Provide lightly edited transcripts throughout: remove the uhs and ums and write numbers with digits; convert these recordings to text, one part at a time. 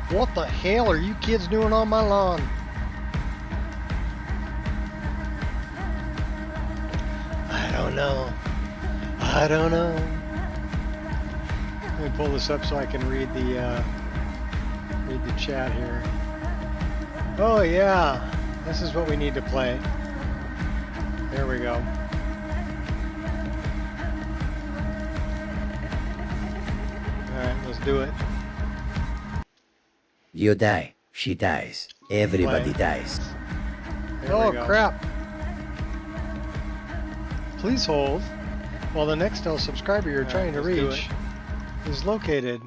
What the hell are you kids doing on my lawn? I don't know. I don't know. Let me pull this up so I can read the chat here. Oh yeah, this is what we need to play. There we go. Alright, let's do it. You die, she dies, everybody dies. Oh crap. Please hold while the next subscriber you're trying to reach is located.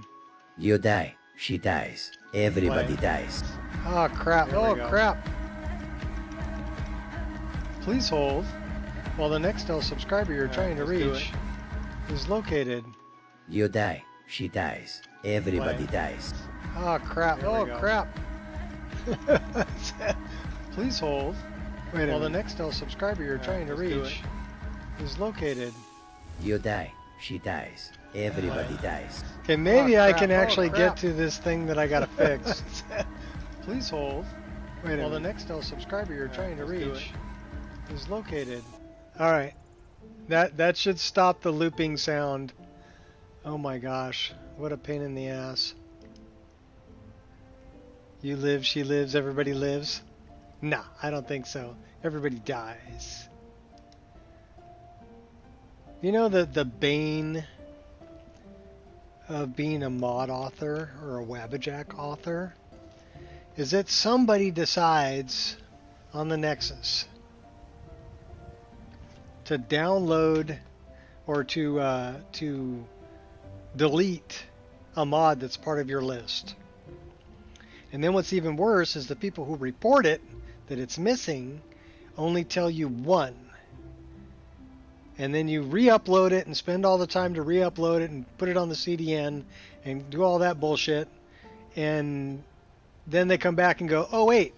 You die, she dies, everybody dies. Oh crap, oh crap. Please hold while the next subscriber you're trying to reach is located. You die, she dies, everybody dies. Oh crap, oh crap. Please hold while the next subscriber you're trying to reach is located. You die, she dies, everybody dies. Okay, maybe I can actually get to this thing that I gotta fix. Please hold while the next subscriber you're trying to reach is located. Alright, that should stop the looping sound. Oh my gosh, what a pain in the ass. You live, she lives, everybody lives? Nah, I don't think so. Everybody dies. You know the bane of being a mod author or a Wabbajack author is that somebody decides on the Nexus to download or to delete a mod that's part of your list. And then what's even worse is the people who report it, that it's missing, only tell you one. And then you re-upload it and spend all the time to re-upload it and put it on the CDN and do all that bullshit. And then they come back and go, oh wait,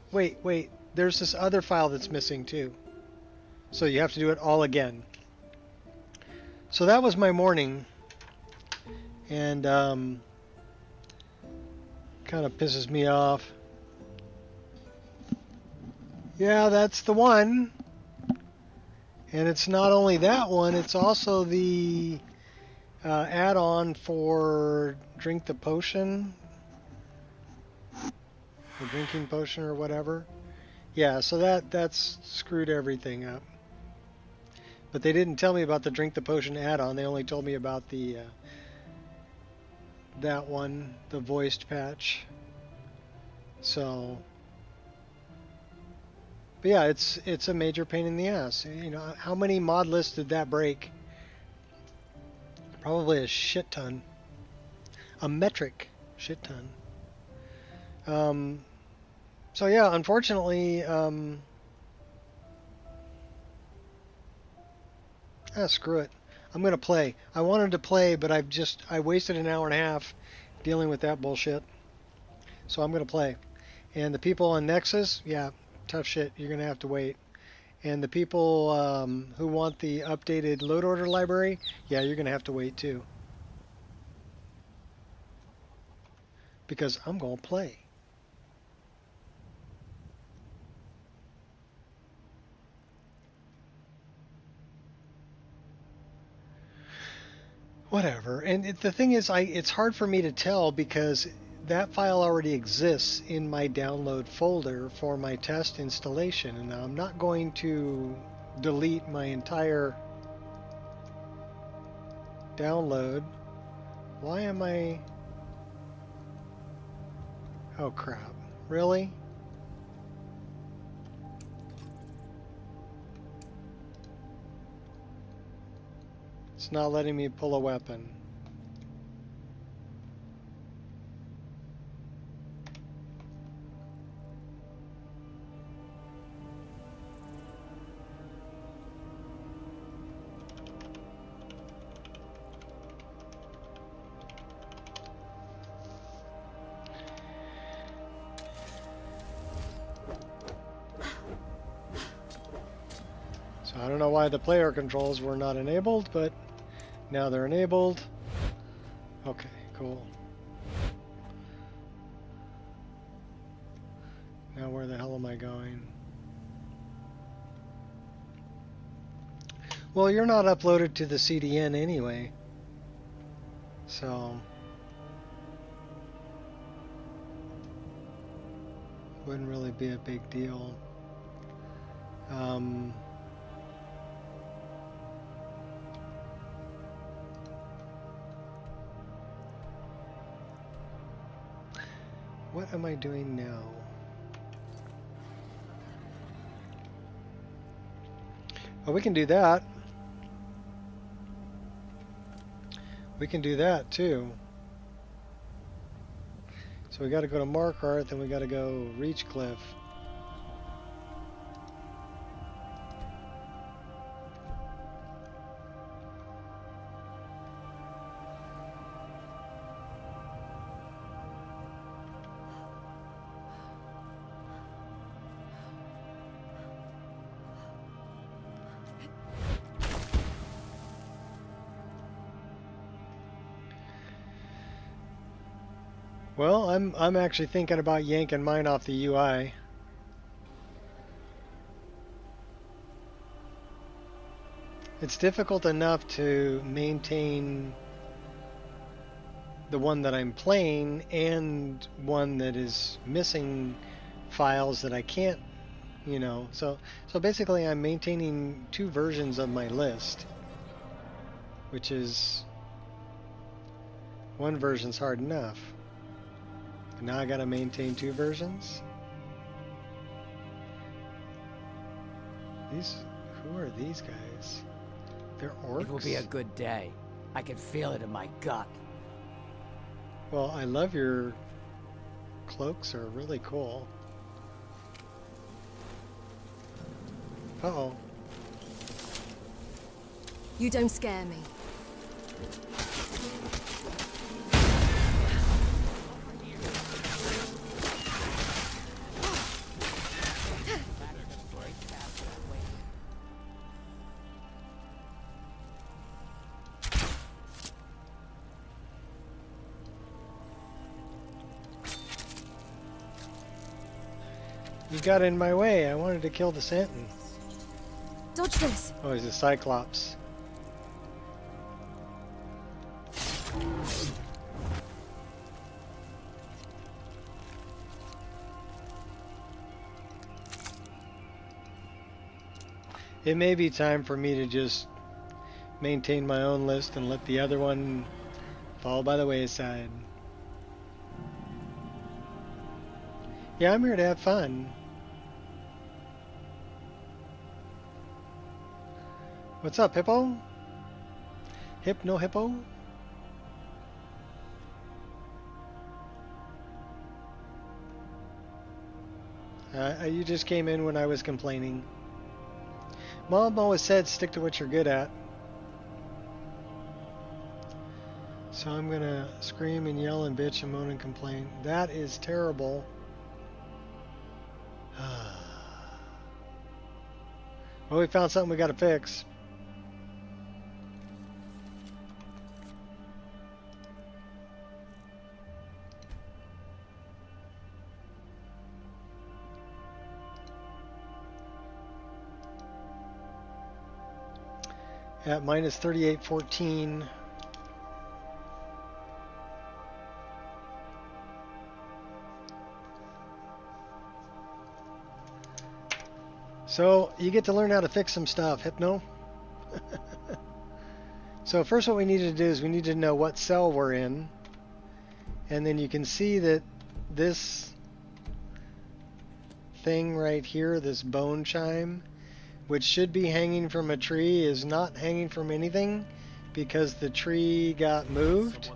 there's this other file that's missing too. So you have to do it all again. So that was my morning. And kind of pisses me off. Yeah, that's the one. And it's not only that one, it's also the add-on for Drink the Potion. The drinking potion or whatever. Yeah, so that's screwed everything up. But they didn't tell me about the Drink the Potion add-on. They only told me about the that one, the voiced patch. So, but yeah, it's a major pain in the ass. You know, how many mod lists did that break? Probably a shit ton. A metric shit ton. So yeah, unfortunately, screw it. I'm gonna play. I wanted to play, but I wasted an hour and a half dealing with that bullshit. So I'm gonna play. And the people on Nexus, yeah, tough shit. You're gonna have to wait. And the people who want the updated load order library, yeah, you're gonna have to wait too. Because I'm gonna play. Whatever. And the thing is, it's hard for me to tell because that file already exists in my download folder for my test installation. And I'm not going to delete my entire download. Why am I... Oh crap. Really? It's not letting me pull a weapon. So I don't know why the player controls were not enabled, but now they're enabled. Okay, cool. where the hell am I going? Well, you're not uploaded to the CDN anyway. So wouldn't really be a big deal. What am I doing now? Oh, we can do that. We can do that too. So we got to go to Markarth, and we got to go Reachcliff. Well, I'm actually thinking about yanking mine off the UI. It's difficult enough to maintain the one that I'm playing and one that is missing files that I can't, you know. So basically I'm maintaining two versions of my list, which is one version's hard enough. Now I gotta maintain two versions? Who are these guys? They're orcs? It will be a good day. I can feel it in my gut. Well, I love your cloaks, are really cool. Uh-oh. You don't scare me. You got in my way. I wanted to kill the Santin. Dodge this. Oh, he's a Cyclops. It may be time for me to just maintain my own list and let the other one fall by the wayside. Yeah, I'm here to have fun. What's up, Hippo? Hypno Hippo? You just came in when I was complaining. Mom always said stick to what you're good at. So I'm gonna scream and yell and bitch and moan and complain. That is terrible. Well, we found something we gotta fix. At minus 3814. So you get to learn how to fix some stuff, Hypno. So first what we need to do is we need to know what cell we're in. And then you can see that this thing right here, this bone chime, which should be hanging from a tree, is not hanging from anything because the tree got moved.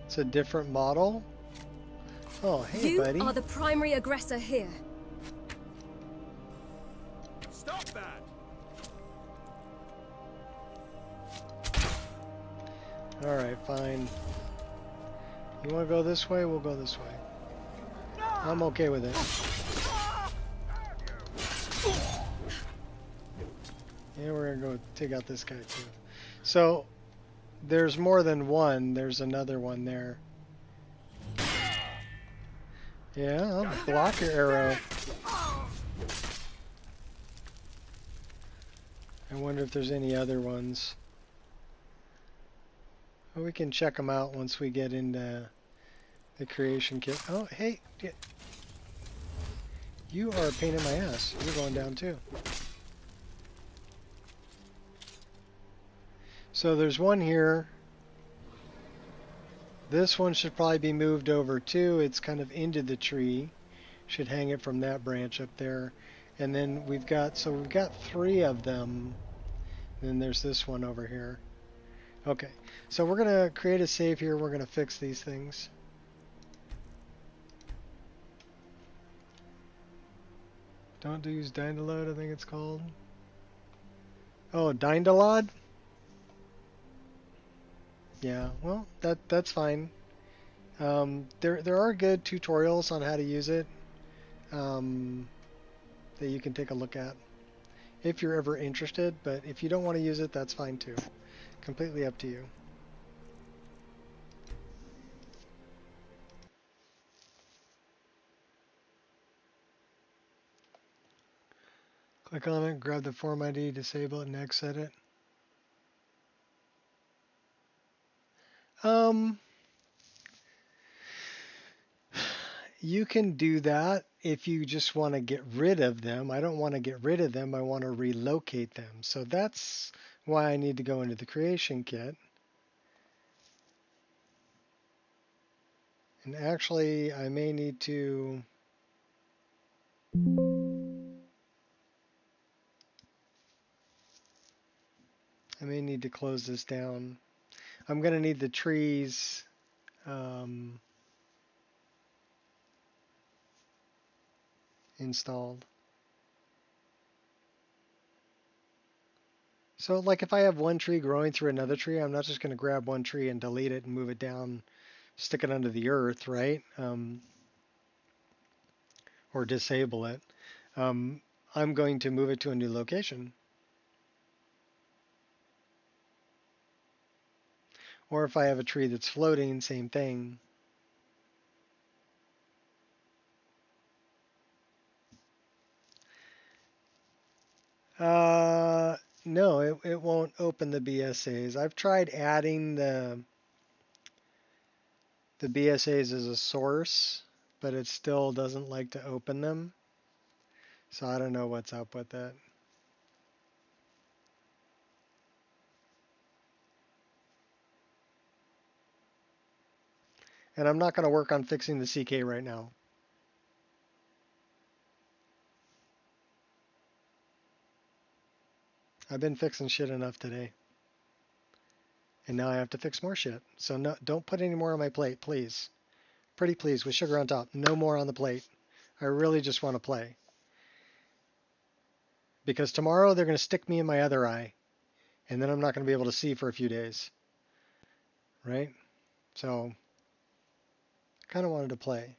It's a different model. Oh, hey, buddy. You are the primary aggressor here. Stop that! Alright, fine. You want to go this way? We'll go this way. I'm okay with it. Yeah, we're gonna go take out this guy too. So there's more than one. There's another one there. Yeah, I'll block your arrow. I wonder if there's any other ones. Well, we can check them out once we get into the creation kit. Oh, hey, you are a pain in my ass. You're going down too. So there's one here. This one should probably be moved over too. It's kind of into the tree. Should hang it from that branch up there. And then we've got 3 of them. And then there's this one over here. Okay, so we're gonna create a save here. We're gonna fix these things. Don't use Dynalode, I think it's called. Oh, Dynalod? Yeah, well, that's fine. There are good tutorials on how to use it that you can take a look at if you're ever interested, but if you don't want to use it, that's fine too. Completely up to you. Click on it, grab the form ID, disable it, and exit it. You can do that if you just want to get rid of them. I don't want to get rid of them. I want to relocate them. So that's why I need to go into the creation kit. And actually, I may need to close this down. I'm going to need the trees installed. So like if I have one tree growing through another tree, I'm not just going to grab one tree and delete it and move it down, stick it under the earth, right? Or disable it. I'm going to move it to a new location. Or if I have a tree that's floating, same thing. No, it won't open the BSAs. I've tried adding the BSAs as a source, but it still doesn't like to open them. So I don't know what's up with it. And I'm not going to work on fixing the CK right now. I've been fixing shit enough today. And now I have to fix more shit. So no, don't put any more on my plate, please. Pretty please, with sugar on top. No more on the plate. I really just want to play. Because tomorrow they're going to stick me in my other eye. And then I'm not going to be able to see for a few days. Right? So, kind of wanted to play.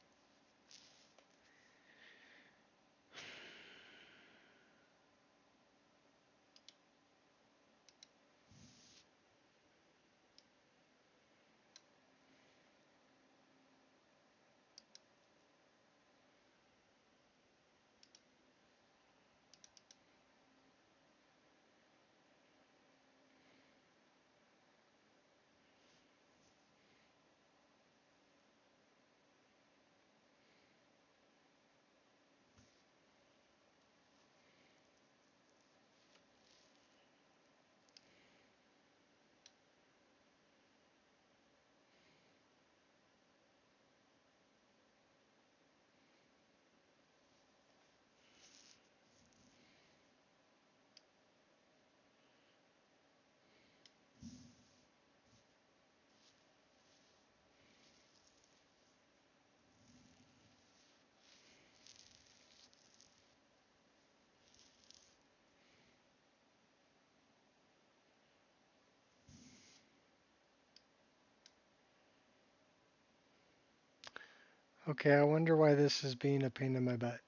Okay, I wonder why this is being a pain in my butt.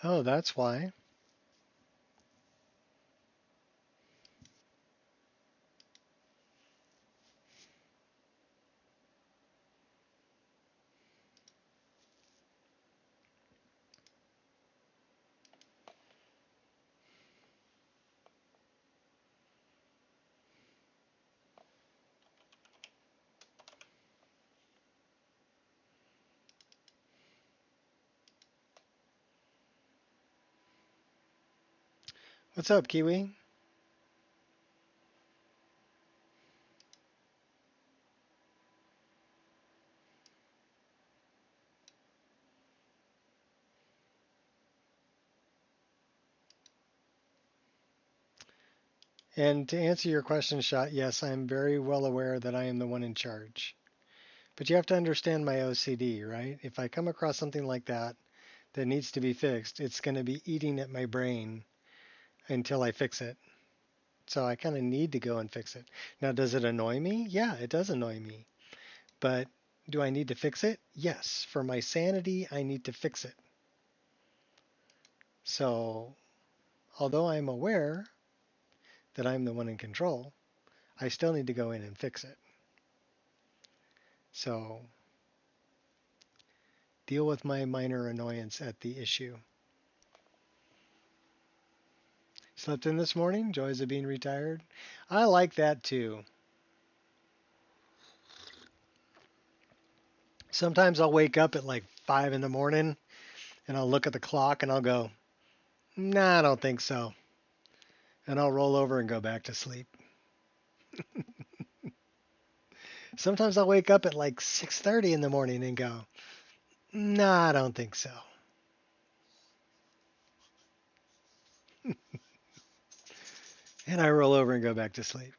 Oh, that's why. What's up, Kiwi? And to answer your question, Shot, yes, I'm very well aware that I am the one in charge. But you have to understand my OCD, right? If I come across something like that that needs to be fixed, it's going to be eating at my brain until I fix it. So I kind of need to go and fix it. Now, does it annoy me? Yeah, it does annoy me. But do I need to fix it? Yes. For my sanity, I need to fix it. So, although I'm aware that I'm the one in control, I still need to go in and fix it. So, deal with my minor annoyance at the issue. Slept in this morning? Joys of being retired? I like that too. Sometimes I'll wake up at like 5 in the morning and I'll look at the clock and I'll go, nah, I don't think so. And I'll roll over and go back to sleep. Sometimes I'll wake up at like 6:30 in the morning and go, nah, I don't think so. And I roll over and go back to sleep.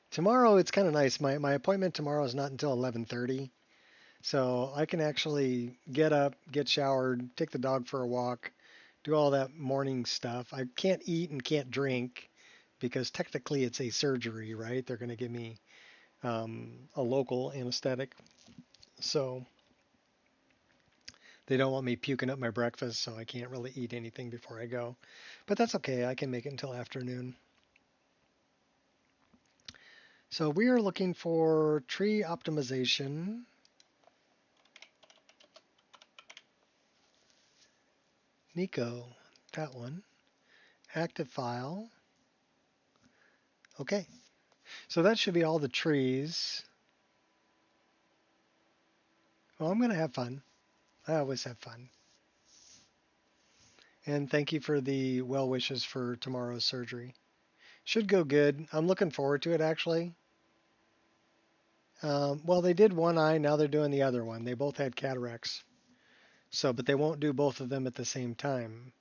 Tomorrow it's kind of nice. My appointment tomorrow is not until 11:30. So I can actually get up, get showered, take the dog for a walk, do all that morning stuff. I can't eat and can't drink because technically it's a surgery, right? They're going to give me a local anesthetic. So they don't want me puking up my breakfast, so I can't really eat anything before I go. But that's okay. I can make it until afternoon. So we are looking for tree optimization. Nico, that one. Active file. Okay. So that should be all the trees. Well, I'm going to have fun. I always have fun. And thank you for the well wishes for tomorrow's surgery. Should go good. I'm looking forward to it, actually. Well, they did one eye, now they're doing the other one. They both had cataracts. So, but they won't do both of them at the same time.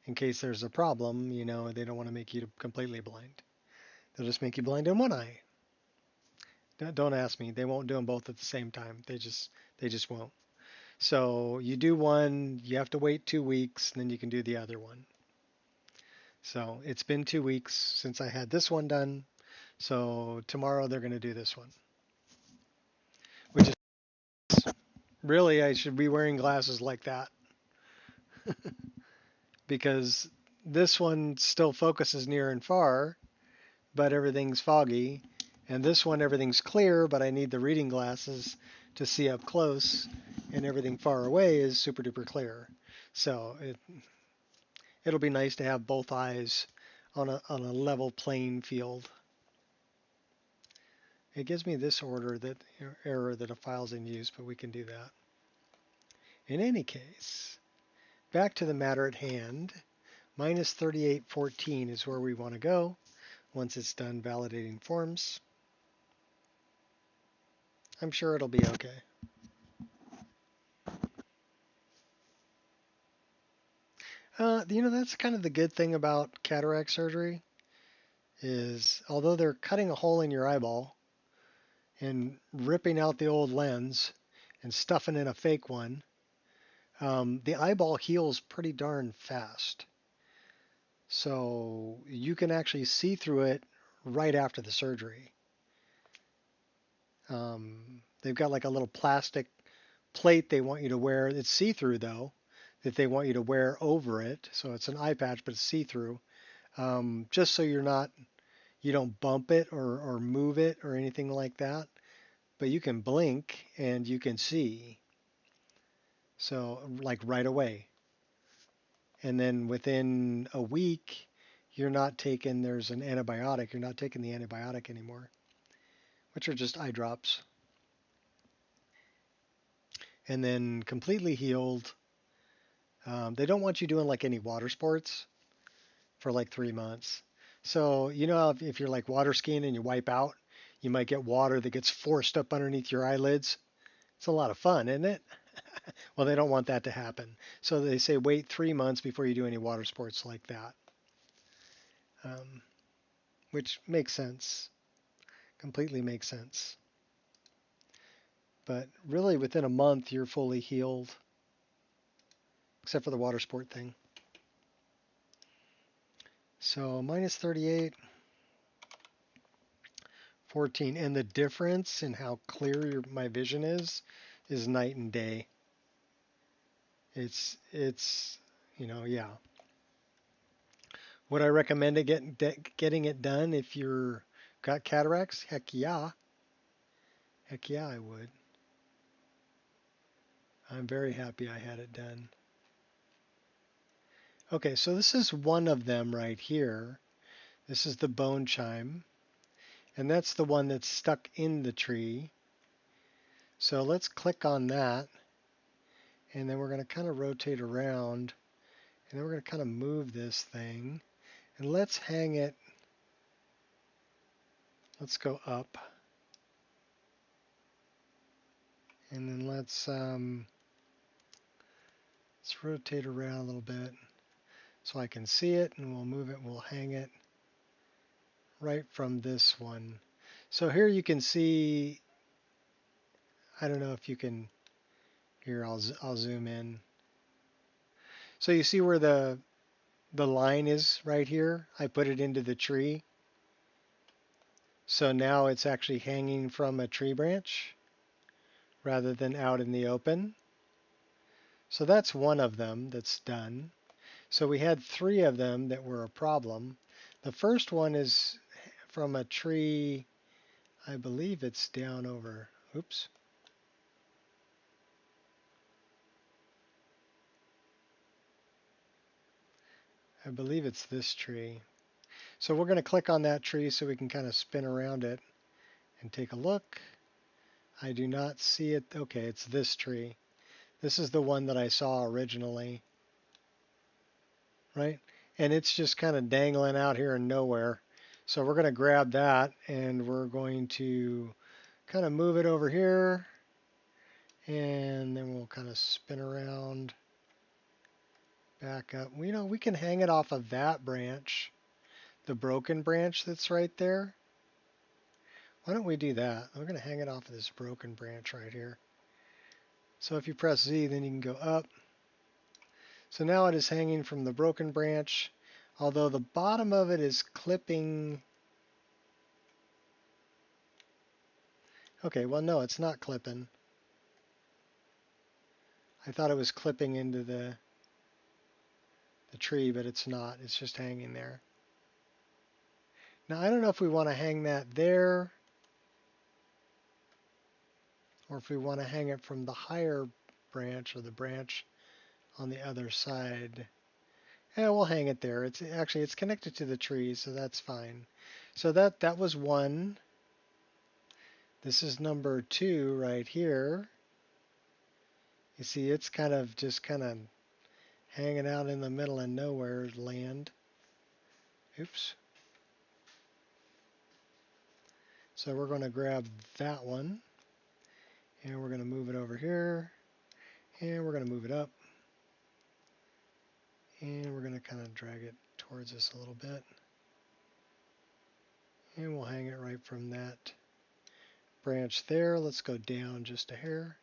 In case there's a problem, you know, they don't want to make you completely blind. They'll just make you blind in one eye. Don't ask me. They won't do them both at the same time. They just won't. So you do one, you have to wait 2 weeks, and then you can do the other one. So it's been 2 weeks since I had this one done. So tomorrow they're going to do this one. Which is really, I should be wearing glasses like that. Because this one still focuses near and far, but everything's foggy. And this one, everything's clear, but I need the reading glasses to see up close, and everything far away is super duper clear. So it'll be nice to have both eyes on a level playing field. It gives me this error that a file's in use, but we can do that. In any case, back to the matter at hand. Minus 3814 is where we want to go once it's done validating forms. I'm sure it'll be okay. That's kind of the good thing about cataract surgery is although they're cutting a hole in your eyeball and ripping out the old lens and stuffing in a fake one, the eyeball heals pretty darn fast. So you can actually see through it right after the surgery. They've got like a little plastic plate they want you to wear. It's see-through though, that they want you to wear over it. So it's an eye patch, but it's see-through. Just so you don't bump it or move it or anything like that. But you can blink and you can see. So like right away. And then within a week, there's an antibiotic. You're not taking the antibiotic anymore, which are just eye drops. And then completely healed, They don't want you doing like any water sports for like 3 months. So, you know, if you're like water skiing and you wipe out, you might get water that gets forced up underneath your eyelids. It's a lot of fun, isn't it? Well, they don't want that to happen. So they say wait 3 months before you do any water sports like that, um, which makes sense. Completely makes sense. But really, within a month, you're fully healed, except for the water sport thing. So minus 38, 14. And the difference in how clear my vision is night and day. It's yeah. Would I recommend getting it done if you're got cataracts? Heck yeah. Heck yeah, I would. I'm very happy I had it done. Okay, so this is one of them right here. This is the bone chime. And that's the one that's stuck in the tree. So let's click on that. And then we're going to kind of rotate around. And then we're going to kind of move this thing. And let's hang it. Let's go up. And then let's rotate around a little bit so I can see it. And we'll move it. We'll hang it right from this one. So here you can see, I don't know if you can, here I'll zoom in. So you see where the line is right here? I put it into the tree. So now it's actually hanging from a tree branch rather than out in the open. So that's one of them that's done. So we had 3 of them that were a problem. The first one is from a tree, I believe it's down over, oops. I believe it's this tree. So we're going to click on that tree so we can kind of spin around it and take a look. I do not see it. Okay, it's this tree. This is the one that I saw originally, right? And it's just kind of dangling out here in nowhere. So we're going to grab that and we're going to kind of move it over here. And then we'll kind of spin around, back up. We can hang it off of that branch, the broken branch that's right there. Why don't we do that? We're going to hang it off of this broken branch right here. So if you press Z, then you can go up. So now it is hanging from the broken branch, although the bottom of it is clipping. Okay, well, no, it's not clipping. I thought it was clipping into the tree, but it's not. It's just hanging there. Now, I don't know if we want to hang that there or if we want to hang it from the higher branch or the branch on the other side. Yeah, we'll hang it there. It's connected to the tree, so that's fine. So that was one. This is number 2 right here. You see, it's kind of hanging out in the middle of nowhere land. Oops. So we're going to grab that one, and we're going to move it over here, and we're going to move it up, and we're going to kind of drag it towards us a little bit, and we'll hang it right from that branch there. Let's go down just a hair.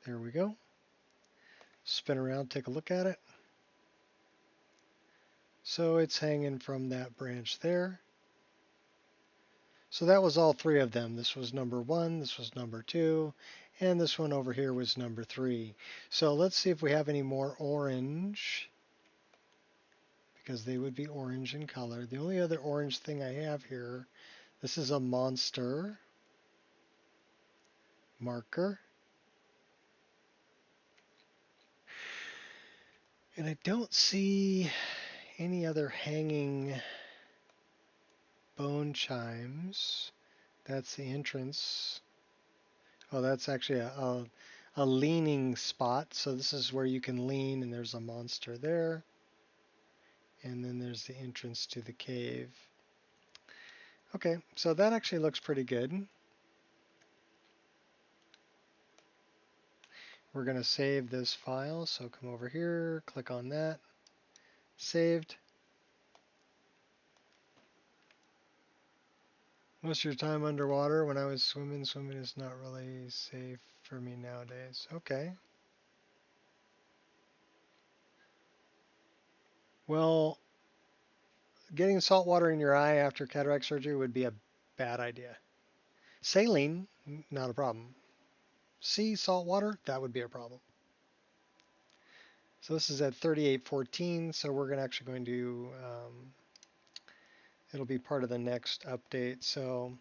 There we go. Spin around, take a look at it. So it's hanging from that branch there. So that was all 3 of them. This was number 1, this was number 2, and this one over here was number 3. So let's see if we have any more orange, because they would be orange in color. The only other orange thing I have here, this is a monster marker. And I don't see any other hanging bone chimes. That's the entrance. Oh, that's actually a leaning spot. So this is where you can lean, and there's a monster there. And then there's the entrance to the cave. Okay, so that actually looks pretty good. We're going to save this file, so come over here, click on that, saved. Most of your time underwater. When I was swimming is not really safe for me nowadays. Okay. Well, getting salt water in your eye after cataract surgery would be a bad idea. Saline, not a problem. Sea salt water, that would be a problem. So this is at 3814, so we're actually going to, it'll be part of the next update. So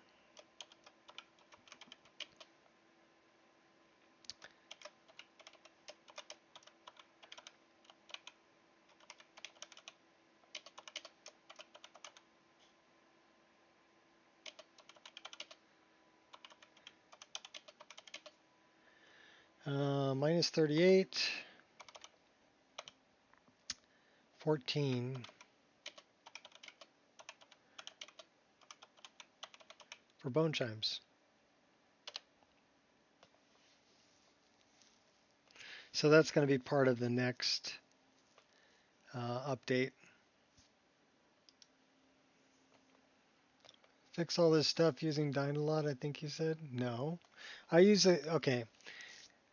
minus 38, 14 for bone chimes. So that's going to be part of the next update. Fix all this stuff using Dynalot, I think you said? No. I use it, okay.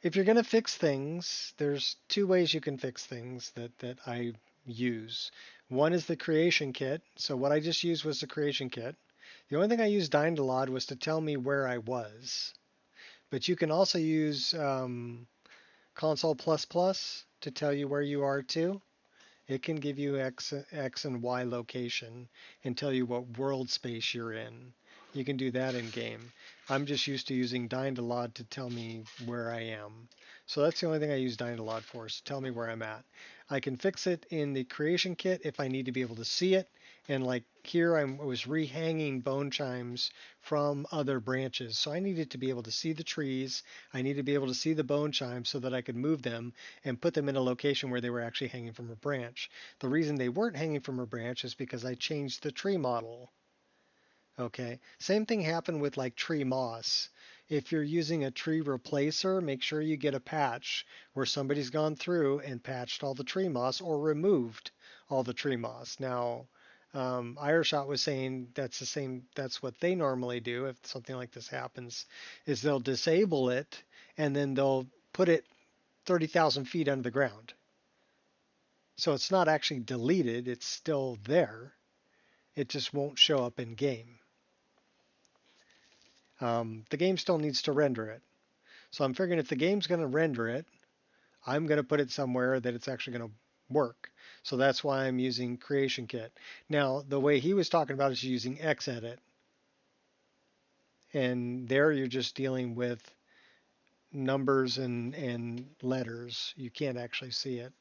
If you're going to fix things, there's two ways you can fix things that I use. One is the creation kit. So what I just used was the creation kit. The only thing I used Dynalot was to tell me where I was. But you can also use Console++ to tell you where you are too. It can give you X and Y location and tell you what world space you're in. You can do that in game. I'm just used to using Dynalot to tell me where I am. So that's the only thing I use Dynalot for, is to tell me where I'm at. I can fix it in the creation kit if I need to be able to see it. And like here, I was rehanging bone chimes from other branches. So I needed to be able to see the trees. I needed to be able to see the bone chimes so that I could move them and put them in a location where they were actually hanging from a branch. The reason they weren't hanging from a branch is because I changed the tree model. Okay, same thing happened with like tree moss. If you're using a tree replacer, make sure you get a patch where somebody's gone through and patched all the tree moss or removed all the tree moss. Now, Ireshot was saying that's the same, that's what they normally do if something like this happens, is they'll disable it and then they'll put it 30,000 feet under the ground. So it's not actually deleted, it's still there. It just won't show up in game. The game still needs to render it. So I'm figuring if the game's going to render it, I'm going to put it somewhere that it's actually going to work. So that's why I'm using Creation Kit. Now, the way he was talking about is using Xedit. And there you're just dealing with numbers and letters. You can't actually see it.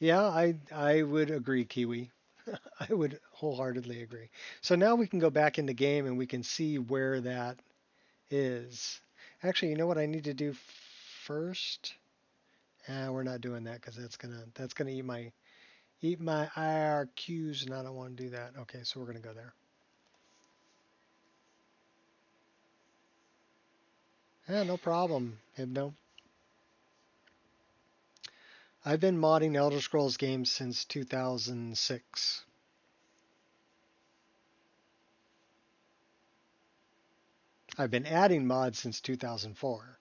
Yeah, I would agree, Kiwi. I would wholeheartedly agree. So now we can go back into game and we can see where that is. Actually, you know what I need to do first? We're not doing that because that's gonna eat my IRQs, and I don't want to do that. Okay, so we're gonna go there. Yeah, no problem, Hypno. I've been modding Elder Scrolls games since 2006. I've been adding mods since 2004.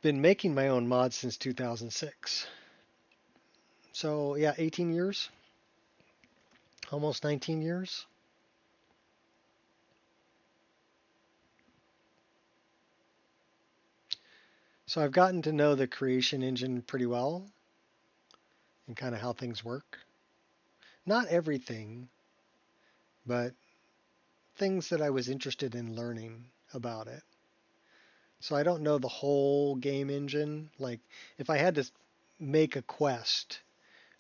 Been making my own mods since 2006. So yeah, 18 years, almost 19 years. So I've gotten to know the creation engine pretty well and kind of how things work. Not everything, but things that I was interested in learning about it. So I don't know the whole game engine. Like if I had to make a quest,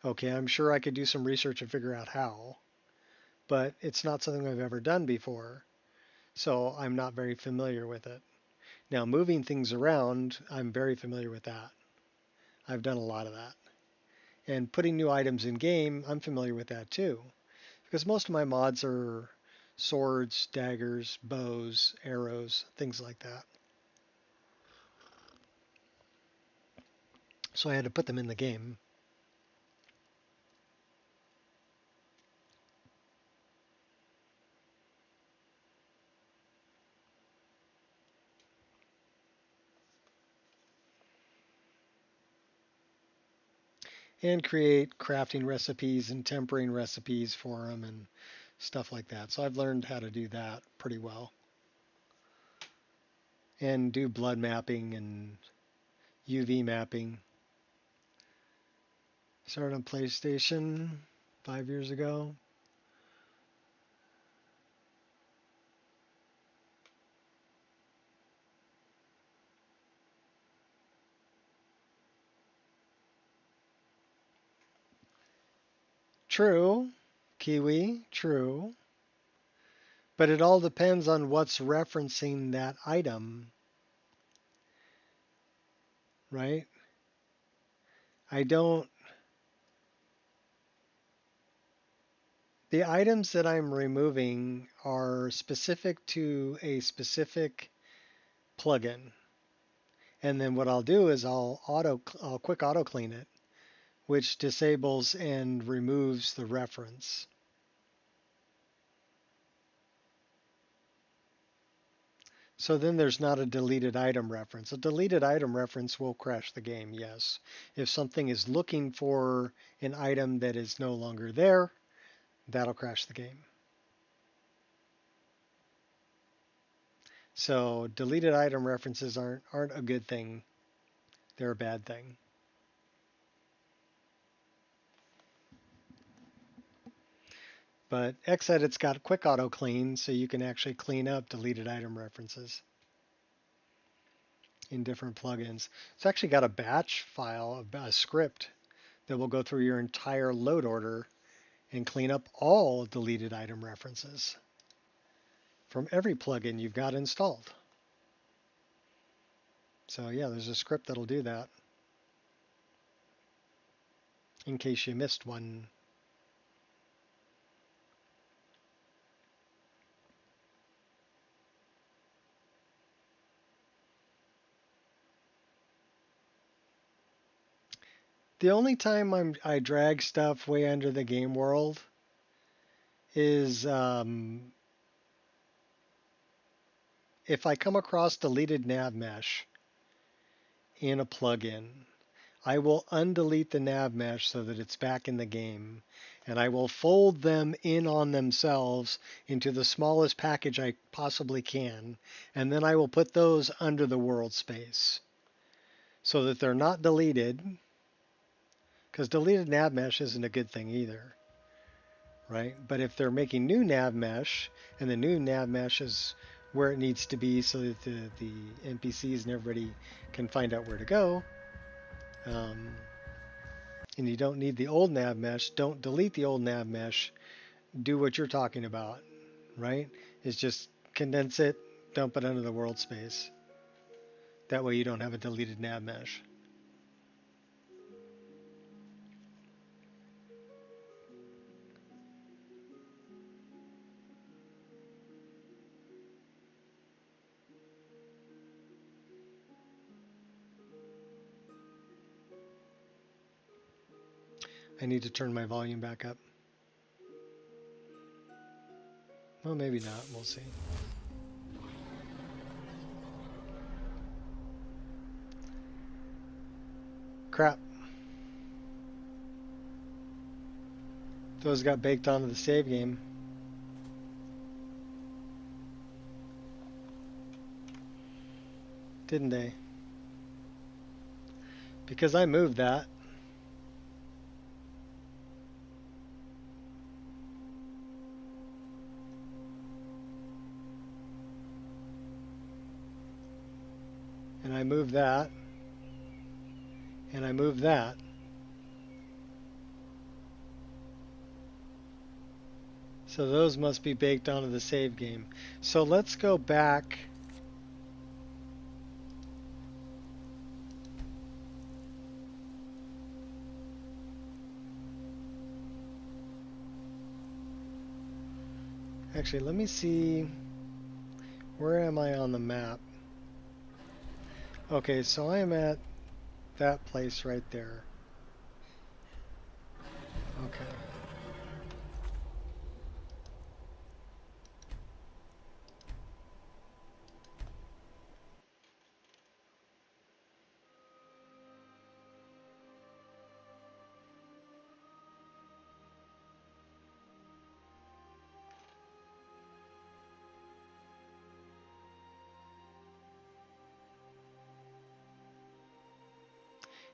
Okay, I'm sure I could do some research and figure out how, but it's not something I've ever done before, so I'm not very familiar with it. Now, moving things around, I'm very familiar with that. I've done a lot of that. And putting new items in game, I'm familiar with that too, because most of my mods are swords, daggers, bows, arrows, things like that. So I had to put them in the game. And create crafting recipes and tempering recipes for them and stuff like that. So I've learned how to do that pretty well. And do blood mapping and UV mapping. Started on PlayStation 5 years ago. True, Kiwi, true. But it all depends on what's referencing that item, right? I don't. The items that I'm removing are specific to a specific plugin. And then what I'll do is I'll quick auto clean it, which disables and removes the reference. So then there's not a deleted item reference. A deleted item reference will crash the game, yes. If something is looking for an item that is no longer there, that'll crash the game. So deleted item references aren't a good thing. They're a bad thing. But Xedit's got quick auto clean, so you can actually clean up deleted item references in different plugins. It's actually got a batch file, a script that will go through your entire load order and clean up all deleted item references from every plugin you've got installed. So yeah, there's a script that'll do that in case you missed one. The only time I drag stuff way under the game world is if I come across deleted nav mesh in a plugin. I will undelete the nav mesh so that it's back in the game, and I will fold them in on themselves into the smallest package I possibly can, and then I will put those under the world space so that they're not deleted, because deleted nav mesh isn't a good thing either, right? But if they're making new nav mesh, and the new nav mesh is where it needs to be so that the NPCs and everybody can find out where to go, and you don't need the old nav mesh, don't delete the old nav mesh. Do what you're talking about, right? Is just condense it, dump it under the world space. That way you don't have a deleted nav mesh. I need to turn my volume back up. Well, maybe not. We'll see. Crap. Those got baked onto the save game. Didn't they? Because I moved that. And I moved that. And I moved that. So those must be baked onto the save game. So let's go back. Actually, let me see. Where am I on the map? Okay, so I am at that place right there. Okay.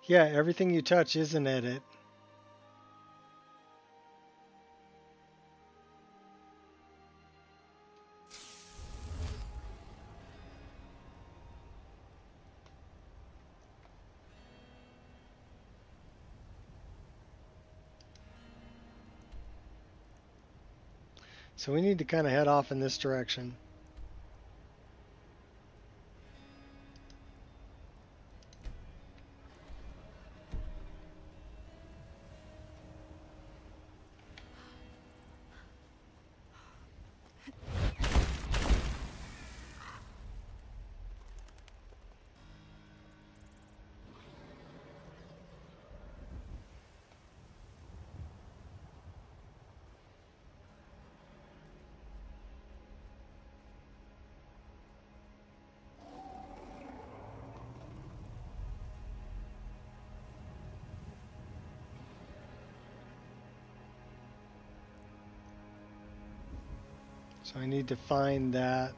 Yeah, everything you touch is an edit. So we need to kind of head off in this direction. So I need to find that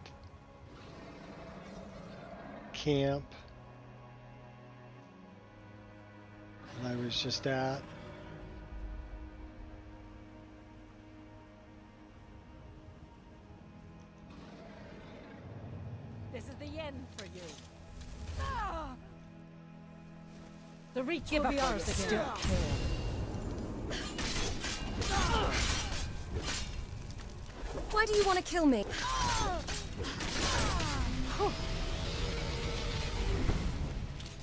camp that I was just at. This is the end for you. The reach will be ours again. Why do you want to kill me?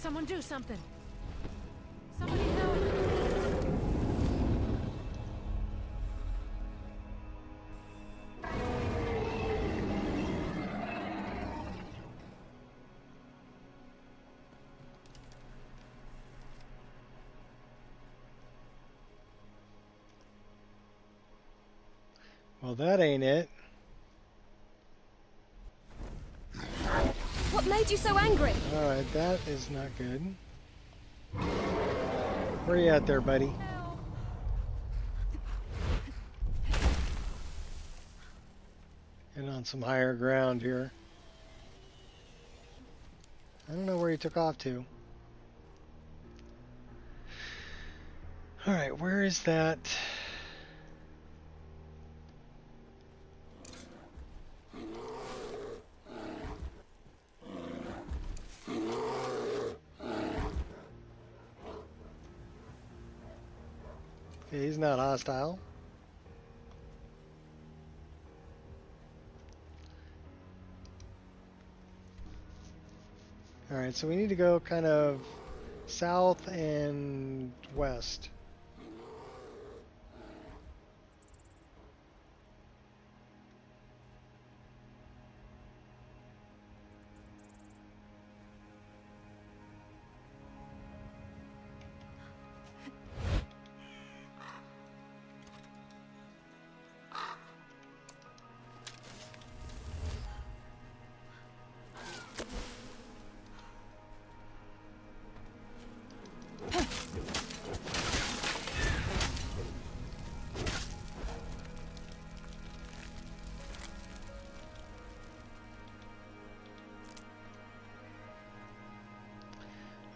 Someone do something. Somebody help. Well, that ain't it. What made you so angry? Alright, that is not good. Where you at there, buddy? And on some higher ground here. I don't know where he took off to. Alright, where is that? Okay, he's not hostile. Alright, so we need to go kind of south and west.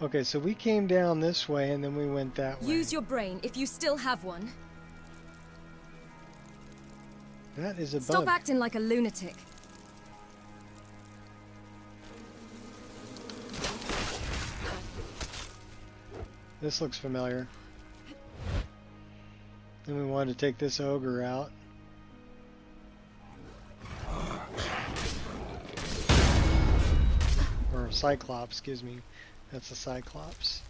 Okay, so we came down this way and then we went that way. Use your brain if you still have one. That is a Stop bug. acting like a lunatic. This looks familiar. Then we wanted to take this ogre out. or Cyclops, excuse me. That's a Cyclops.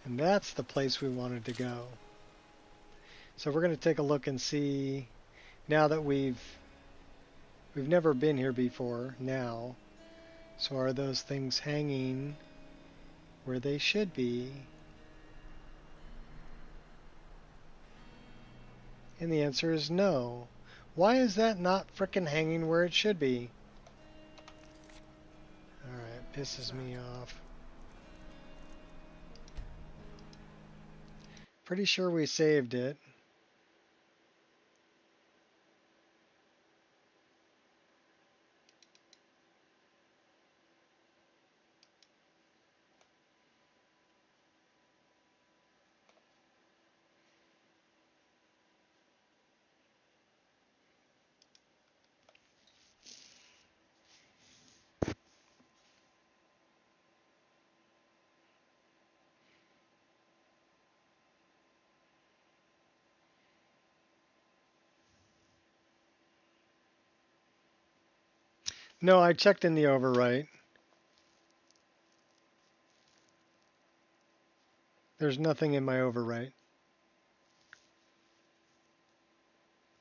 And that's the place we wanted to go. So we're going to take a look and see, now that we've never been here before now. So are those things hanging where they should be? And the answer is no. Why is that not frickin' hanging where it should be? Alright, pisses me off. Pretty sure we saved it. No, I checked in the overwrite. There's nothing in my overwrite.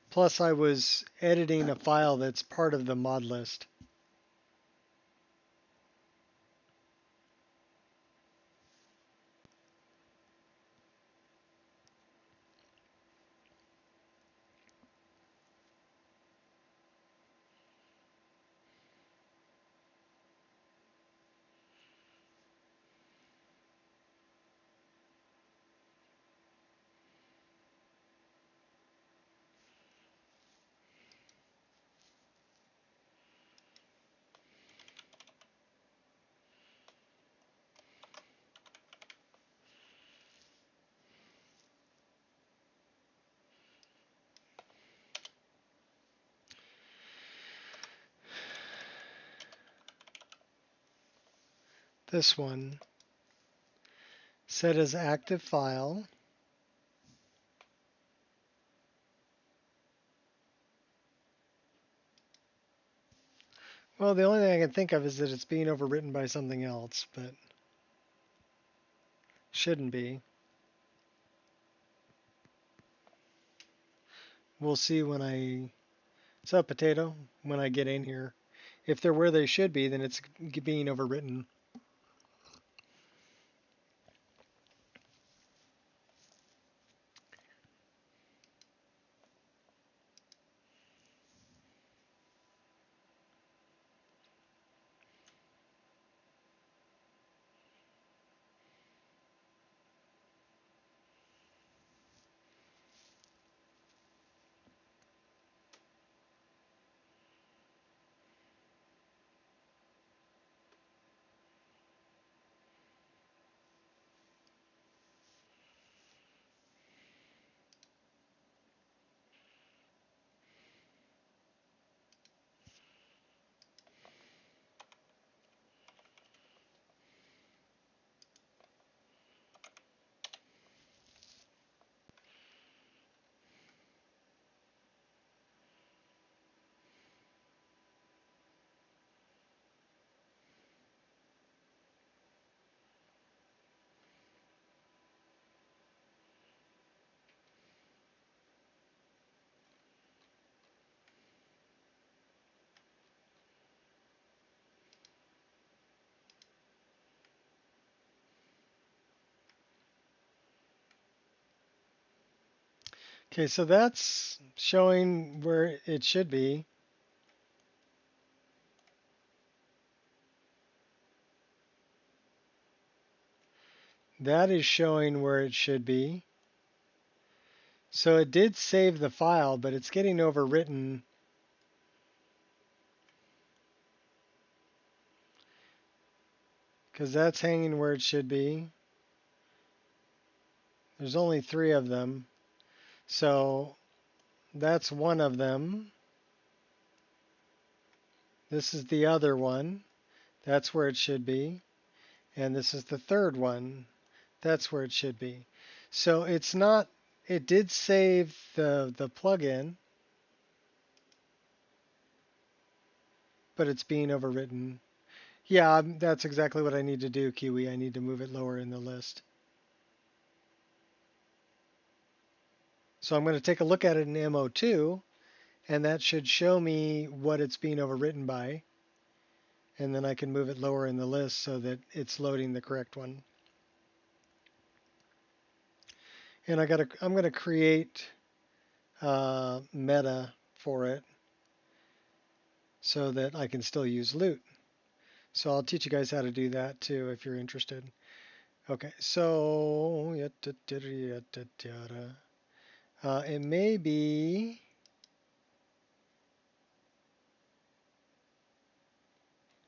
Plus, I was editing a file that's part of the mod list. This one, set as active file. Well, the only thing I can think of is that it's being overwritten by something else, but shouldn't be. We'll see when what's up, Potato? When I get in here. If they're where they should be, then it's being overwritten. Okay, so that's showing where it should be. That is showing where it should be. So it did save the file, but it's getting overwritten. Because that's hanging where it should be. There's only 3 of them. So that's one of them. This is the other one. That's where it should be. And this is the third one. That's where it should be. So it's not, it did save the plugin. but it's being overwritten. Yeah, that's exactly what I need to do, Kiwi. I need to move it lower in the list. So I'm going to take a look at it in MO2, and that should show me what it's being overwritten by. And then I can move it lower in the list so that it's loading the correct one. And I'm going to create meta for it so that I can still use loot. So I'll teach you guys how to do that too if you're interested. Okay, so it may be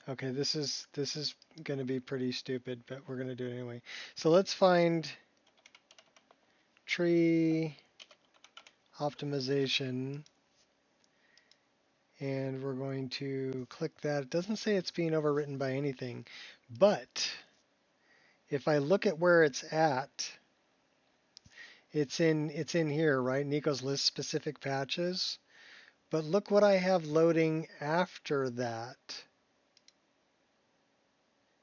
okay. This is going to be pretty stupid, but we're going to do it anyway. So let's find tree optimization, and we're going to click that. It doesn't say it's being overwritten by anything, but if I look at where it's at, it's in here, right? Nico's list specific patches. But look what I have loading after that.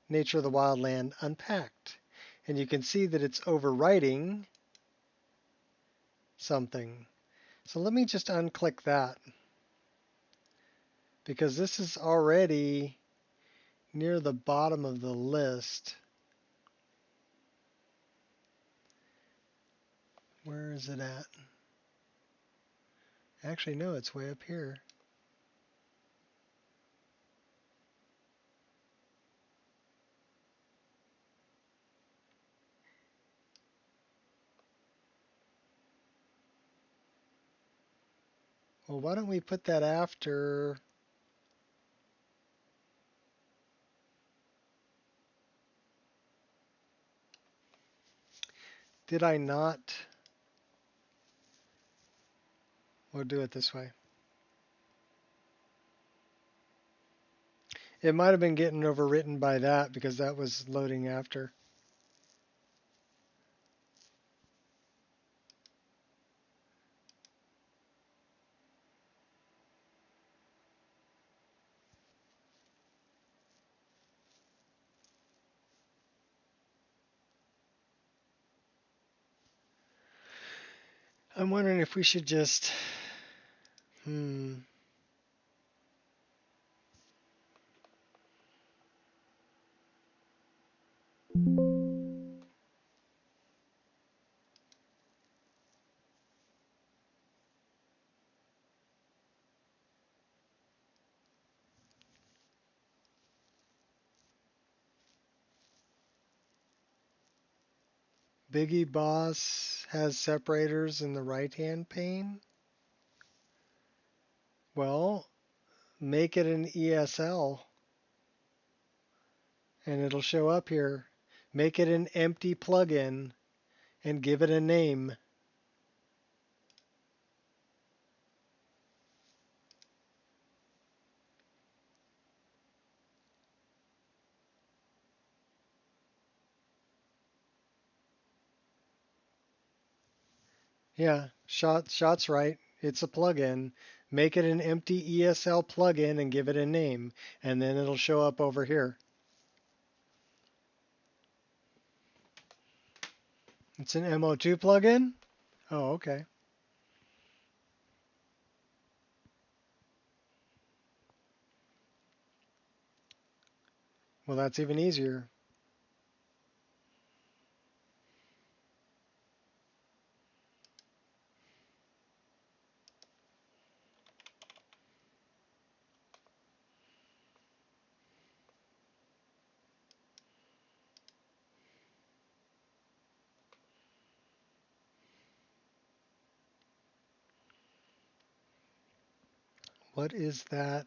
Nature of the Wildland Unpacked. And you can see that it's overwriting something. So let me just unclick that, because this is already near the bottom of the list. Where is it at? Actually, no, it's way up here. Well, why don't we put that after? Did I not? We'll do it this way. It might have been getting overwritten by that because that was loading after. I'm wondering if we should just, Biggie Boss has separators in the right-hand pane. Well, make it an ESL and it'll show up here. Make it an empty plugin and give it a name. Yeah, shot's right. It's a plugin. Make it an empty ESL plugin and give it a name, and then it'll show up over here. It's an MO2 plugin? Oh, okay. Well, that's even easier. What is that?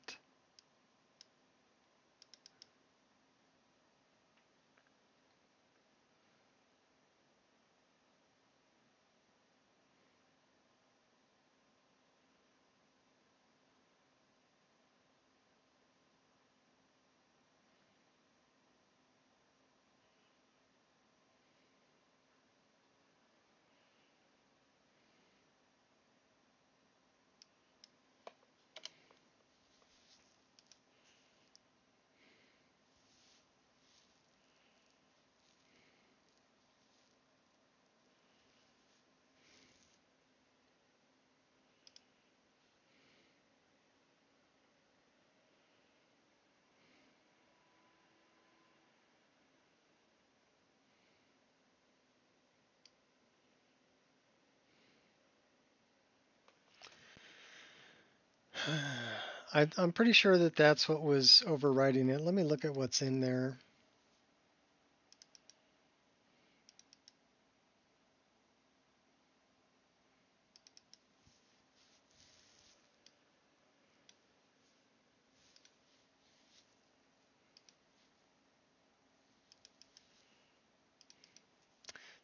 I'm pretty sure that that's what was overriding it. Let me look at what's in there.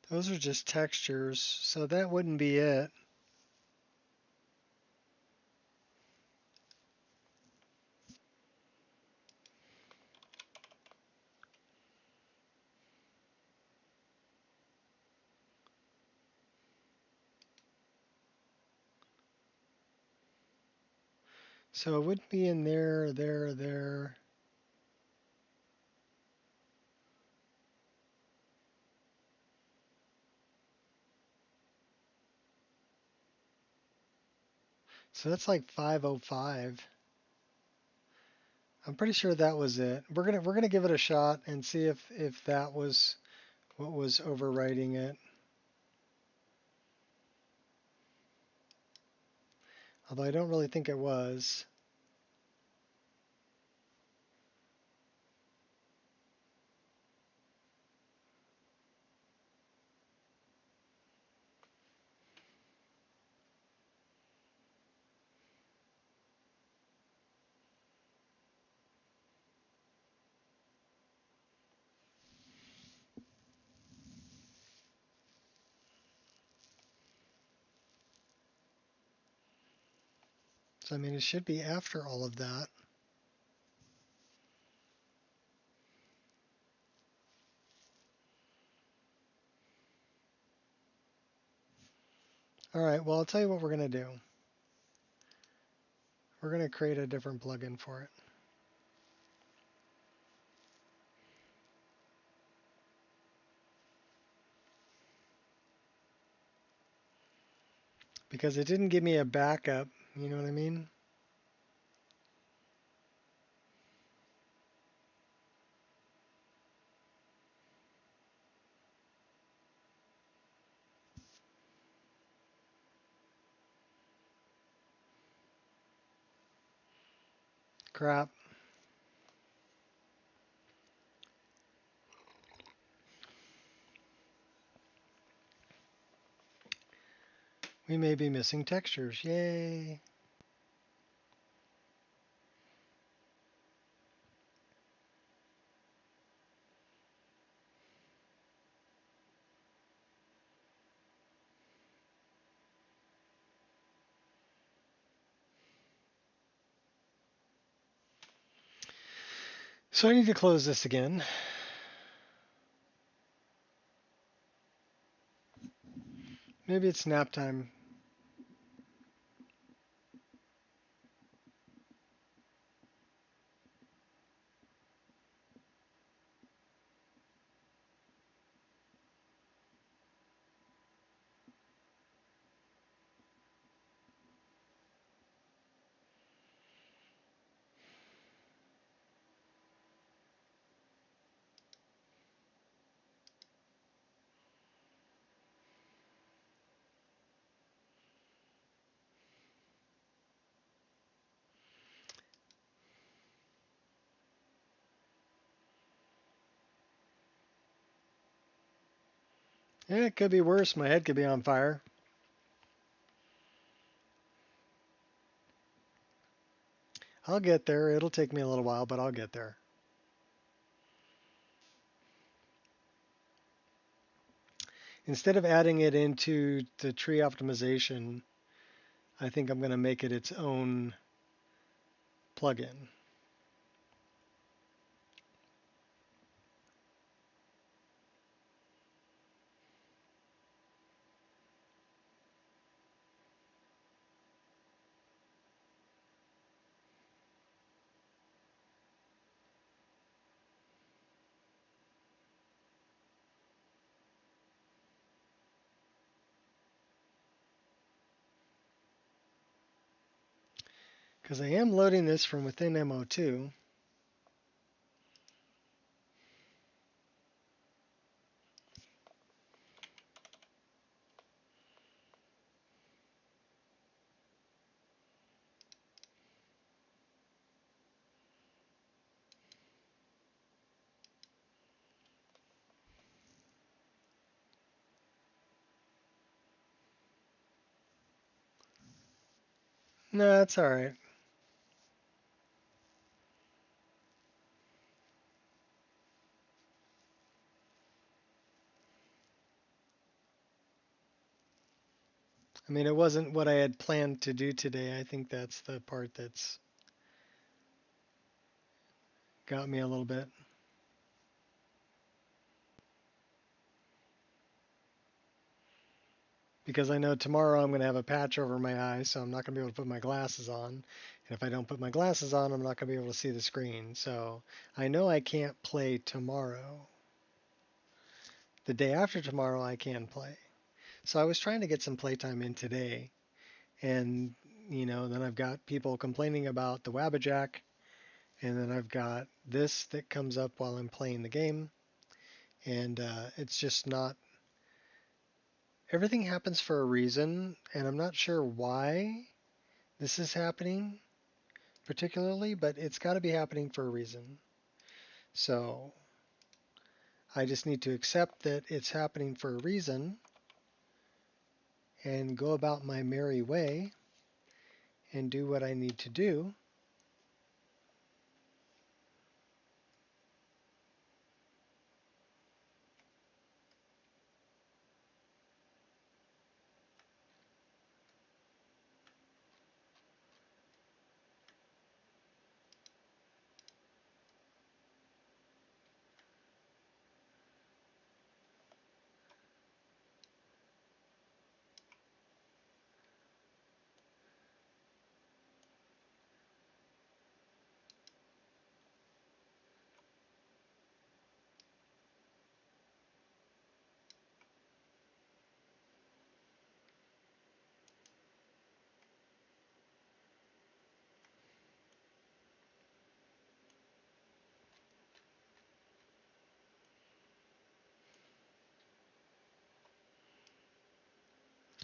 Those are just textures, so that wouldn't be it. So it wouldn't be in there. So that's like 505. I'm pretty sure that was it. We're gonna give it a shot and see if that was what was overwriting it. Although I don't really think it was. So I mean, it should be after all of that. All right, well, I'll tell you what we're gonna do. We're gonna create a different plugin for it. Because it didn't give me a backup, you know what I mean? Crap. We may be missing textures. Yay. So I need to close this again. Maybe it's nap time. Yeah, it could be worse. My head could be on fire. I'll get there. It'll take me a little while, but I'll get there. Instead of adding it into the tree optimization, I think I'm going to make it its own plugin. Because I am loading this from within MO2. No, that's all right. I mean, it wasn't what I had planned to do today. I think that's the part that's got me a little bit. Because I know tomorrow I'm going to have a patch over my eye, so I'm not going to be able to put my glasses on. And if I don't put my glasses on, I'm not going to be able to see the screen. So I know I can't play tomorrow. The day after tomorrow, I can play. So I was trying to get some playtime in today. And, you know, then I've got people complaining about the Wabbajack. And then I've got this that comes up while I'm playing the game. And it's just not. Everything happens for a reason. And I'm not sure why this is happening particularly, but it's got to be happening for a reason. So I just need to accept that it's happening for a reason and go about my merry way and do what I need to do.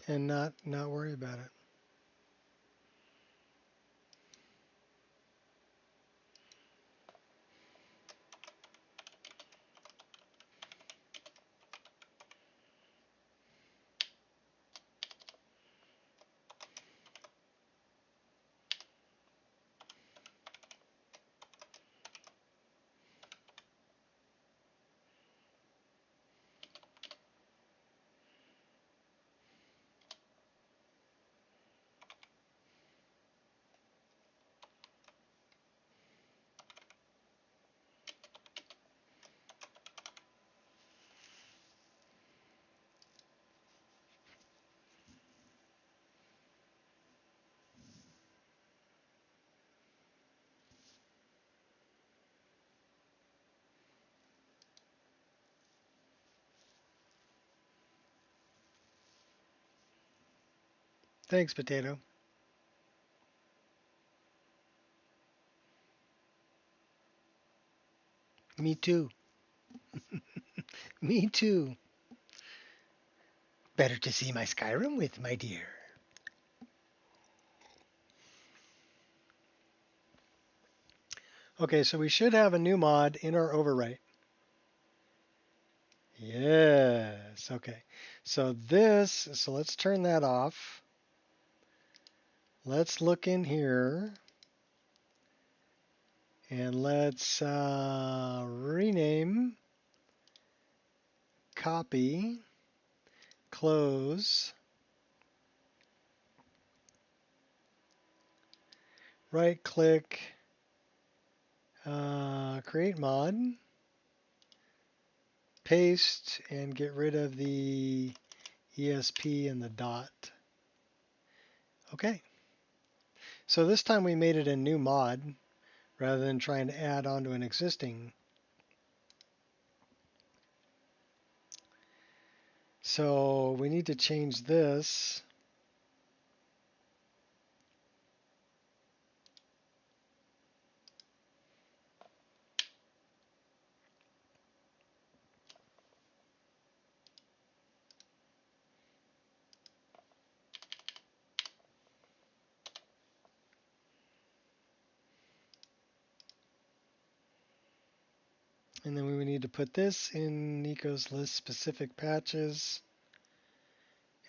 And not worry about it. Thanks, Potato. Me too. Me too. Better to see my Skyrim with, my dear. Okay, so we should have a new mod in our overwrite. Yes, okay. So let's turn that off. Let's look in here and let's rename, copy, close, right click, create mod, paste, and get rid of the ESP and the dot. Okay. So this time we made it a new mod rather than trying to add onto an existing. So we need to change this. And then we would need to put this in Nico's list specific patches.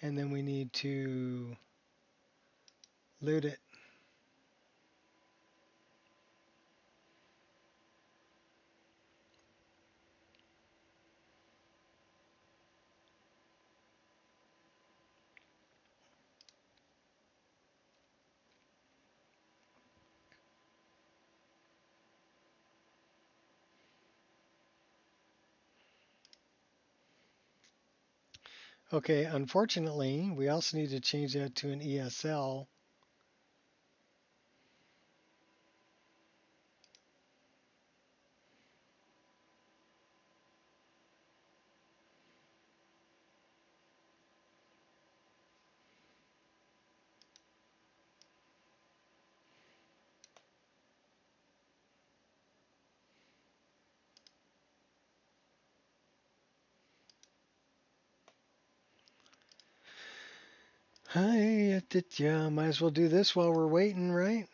And then we need to load it. Okay, unfortunately, we also need to change that to an ESL. Hi, yeah, might as well do this while we're waiting, right?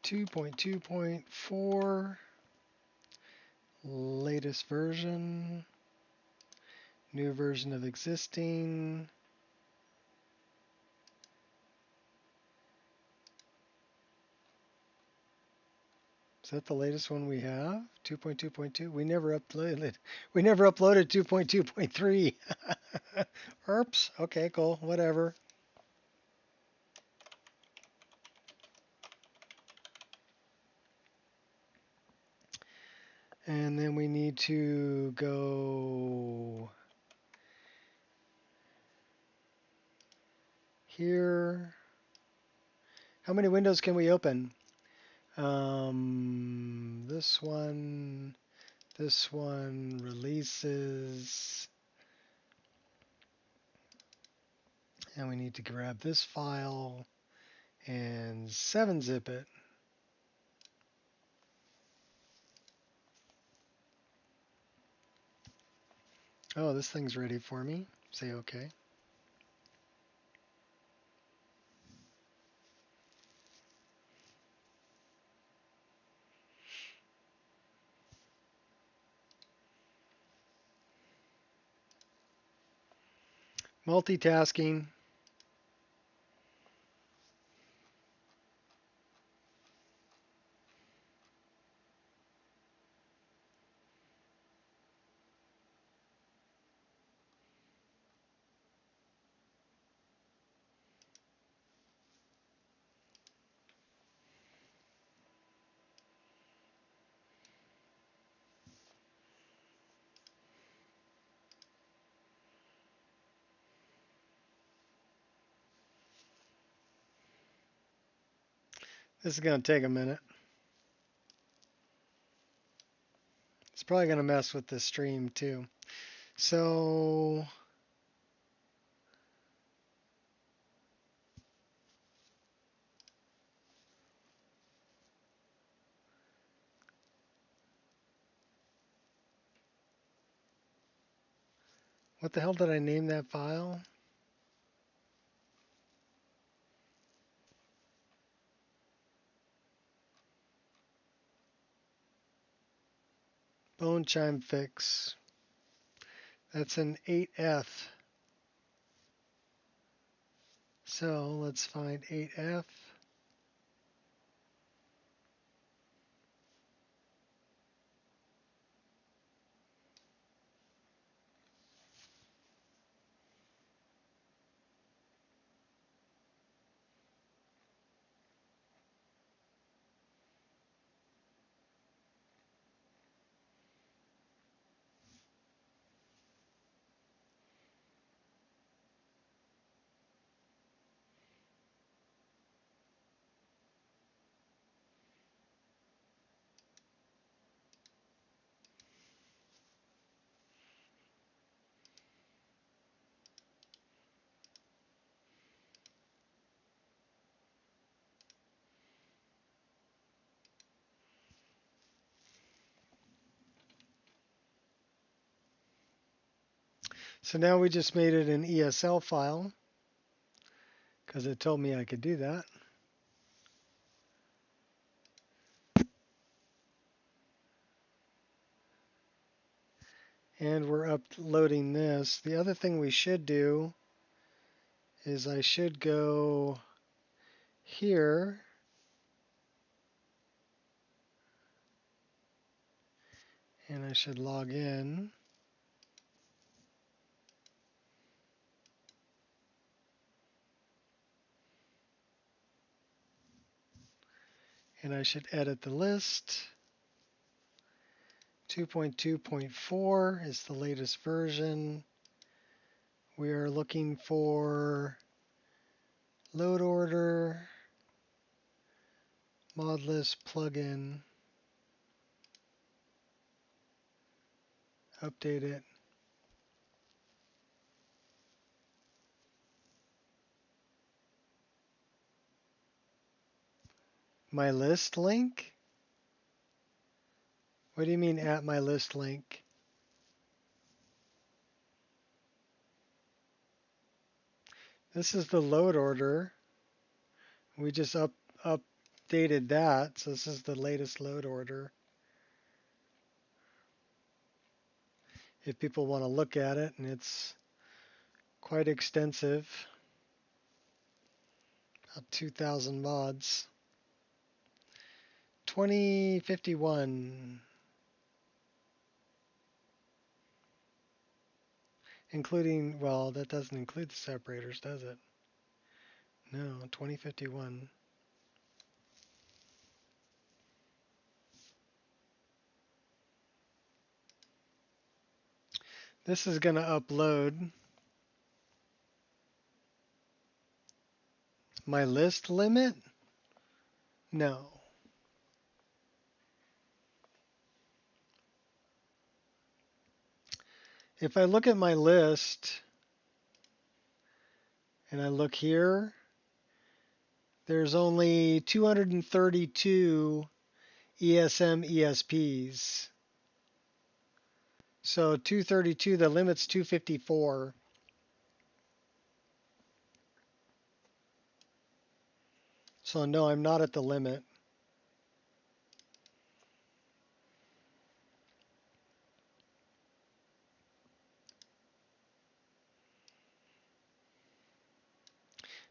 Two point 2.4 latest version, new version of existing. Is that the latest one we have? 2.2.2? We never uploaded. We never uploaded 2.2.3. Oops. Okay, cool. Whatever. And then we need to go here. How many windows can we open? This one, releases, and we need to grab this file and 7-zip it. Oh, this thing's ready for me. Say okay. Multitasking. This is going to take a minute. It's probably going to mess with the stream too. So what the hell did I name that file? Bone chime fix. That's an 8F. So let's find 8F. So now we just made it an ESL file because it told me I could do that. And we're uploading this. The other thing we should do is I should go here. And I should log in. And I should edit the list. 2.2.4 is the latest version. We are looking for load order, mod list plugin, update it. My list link? What do you mean at my list link? This is the load order. We just updated that, so this is the latest load order. If people want to look at it, and it's quite extensive. About 2,000 mods. 2051. Including, well, that doesn't include the separators, does it? No, 2051. This is going to upload my list limit? No. If I look at my list and I look here, there's only 232 ESM ESPs. So 232, the limit's 254. So no, I'm not at the limit.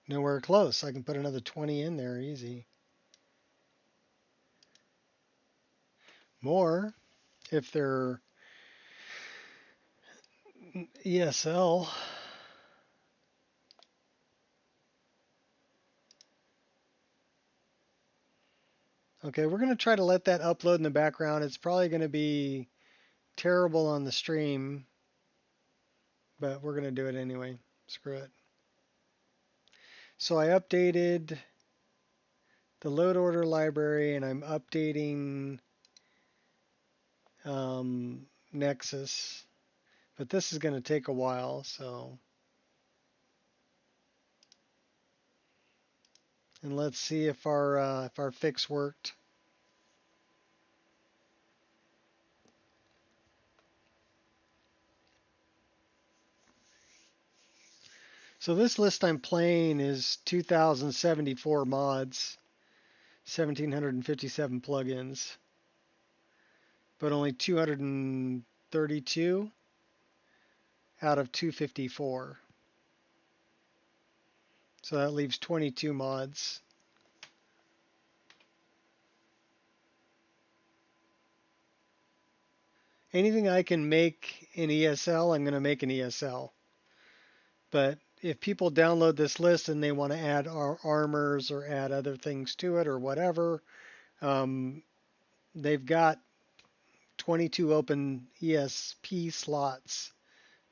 Nowhere close. I can put another 20 in there easy. More if they're ESL. Okay, we're going to try to let that upload in the background. It's probably going to be terrible on the stream, but we're going to do it anyway. Screw it. So I updated the load order library, and I'm updating Nexus, but this is going to take a while, so. And let's see if our fix worked. So this list I'm playing is 2,074 mods, 1,757 plugins, but only 232 out of 254. So that leaves 22 mods. Anything I can make in ESL, I'm going to make in ESL. But if people download this list and they want to add armors or add other things to it or whatever, they've got 22 open ESP slots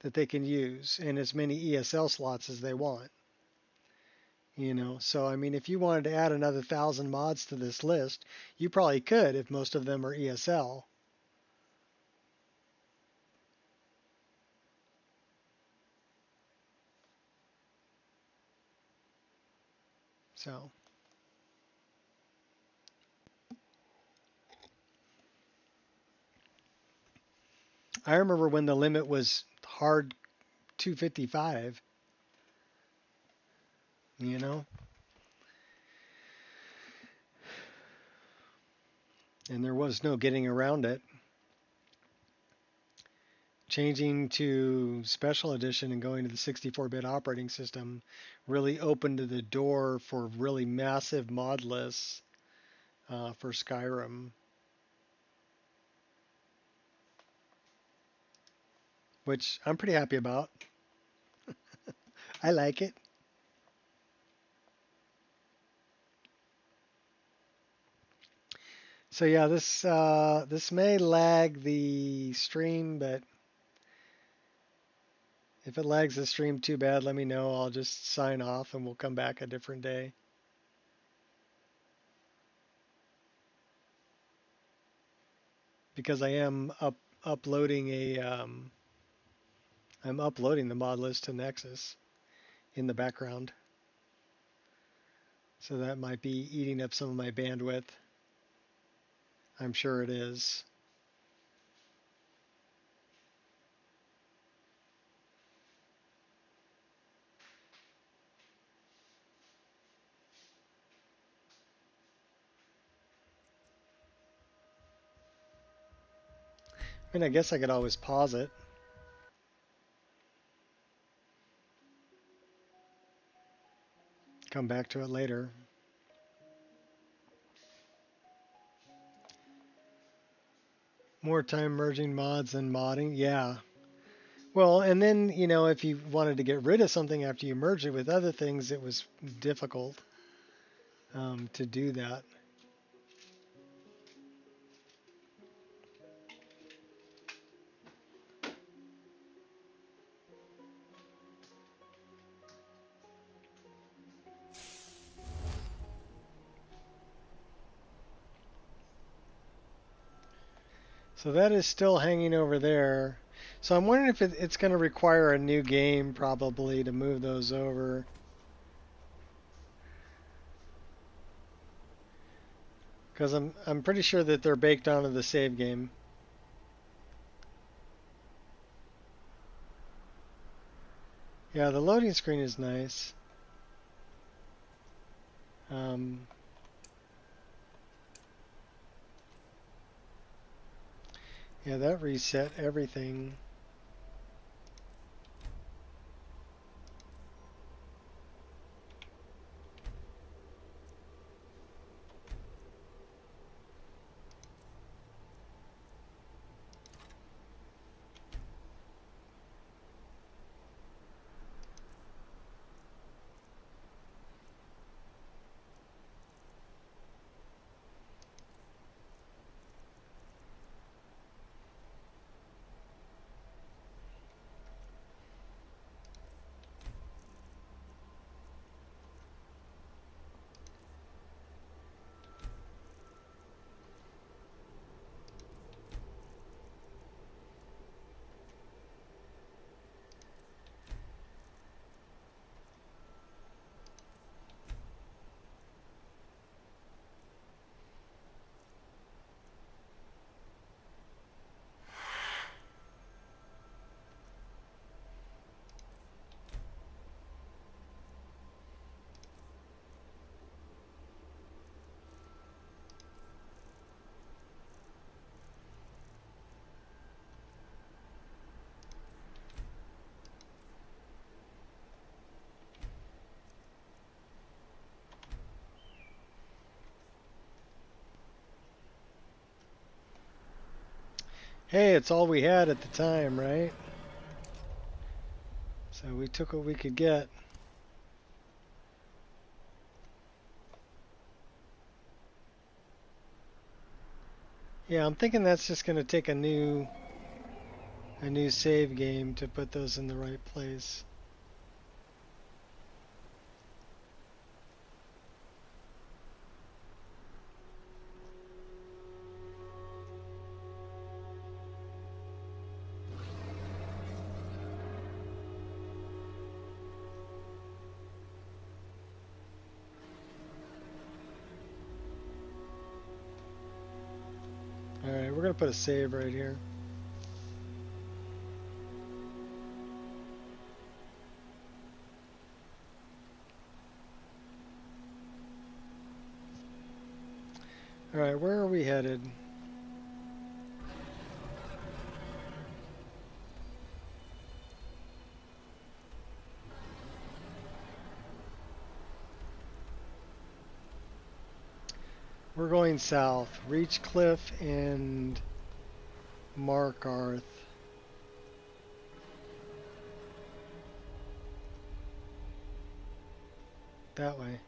that they can use and as many ESL slots as they want. You know, so I mean, if you wanted to add another 1,000 mods to this list, you probably could if most of them are ESL. So I remember when the limit was hard 255, you know, and there was no getting around it. changing to Special Edition and going to the 64-bit operating system really opened the door for really massive mod lists for Skyrim, which I'm pretty happy about. I like it. So yeah, this may lag the stream, but if it lags the stream too bad, let me know. I'll just sign off and we'll come back a different day. Because I am uploading I'm uploading the mod list to Nexus in the background. So that might be eating up some of my bandwidth. I'm sure it is. I mean, I guess I could always pause it. Come back to it later. More time merging mods than modding. Yeah. Well, and then, you know, if you wanted to get rid of something after you merged it with other things, it was difficult to do that. So that is still hanging over there. So I'm wondering if it's going to require a new game probably to move those over. Because I'm pretty sure that they're baked onto the save game. Yeah, the loading screen is nice. Yeah, that reset everything. Hey, it's all we had at the time, right? So we took what we could get. Yeah, I'm thinking that's just going to take a new save game to put those in the right place. Alright, we're going to put a save right here. Alright, where are we headed? going south. Reach Cliff and Markarth. That way.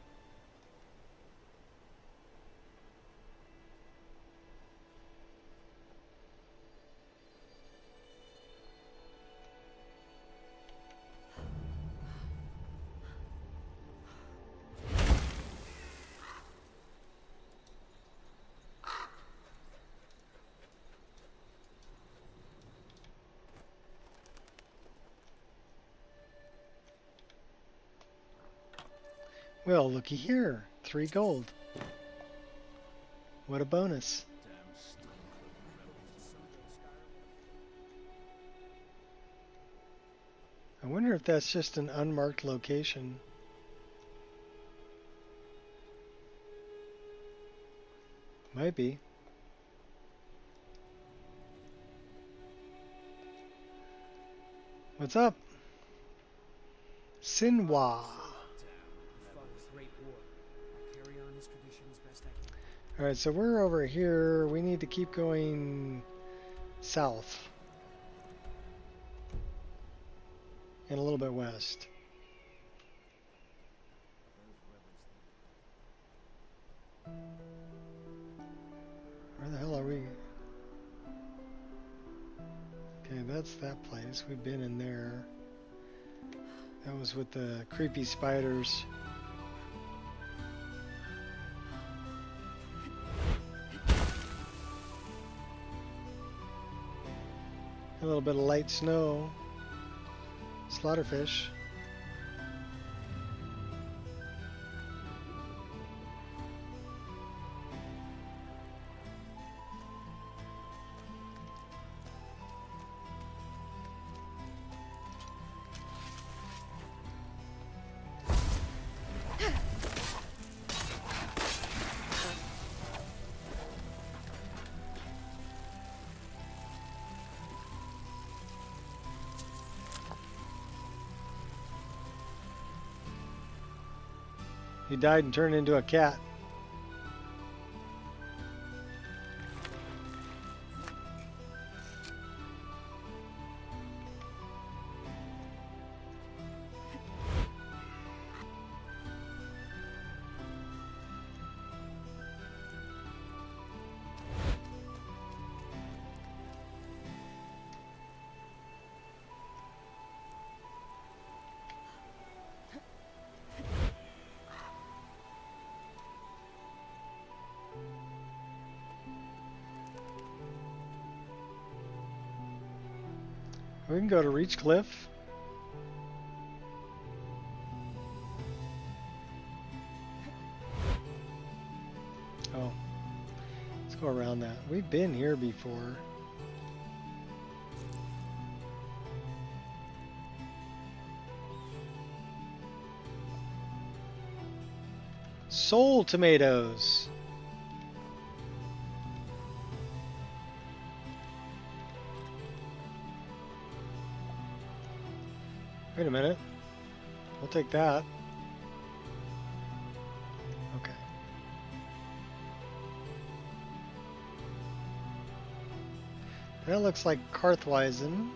Well, looky here. 3 gold. What a bonus. I wonder if that's just an unmarked location. Might be. What's up? Sinwa. Alright, so we're over here. We need to keep going south. And a little bit west. Where the hell are we? Okay, that's that place. We've been in there. That was with the creepy spiders. A little bit of light snow. Slaughterfish. He died and turned into a cat. We can go to Reach Cliff. Oh, let's go around that. We've been here before. Soul tomatoes. Wait a minute. We'll take that. Okay. That looks like Karthweisen,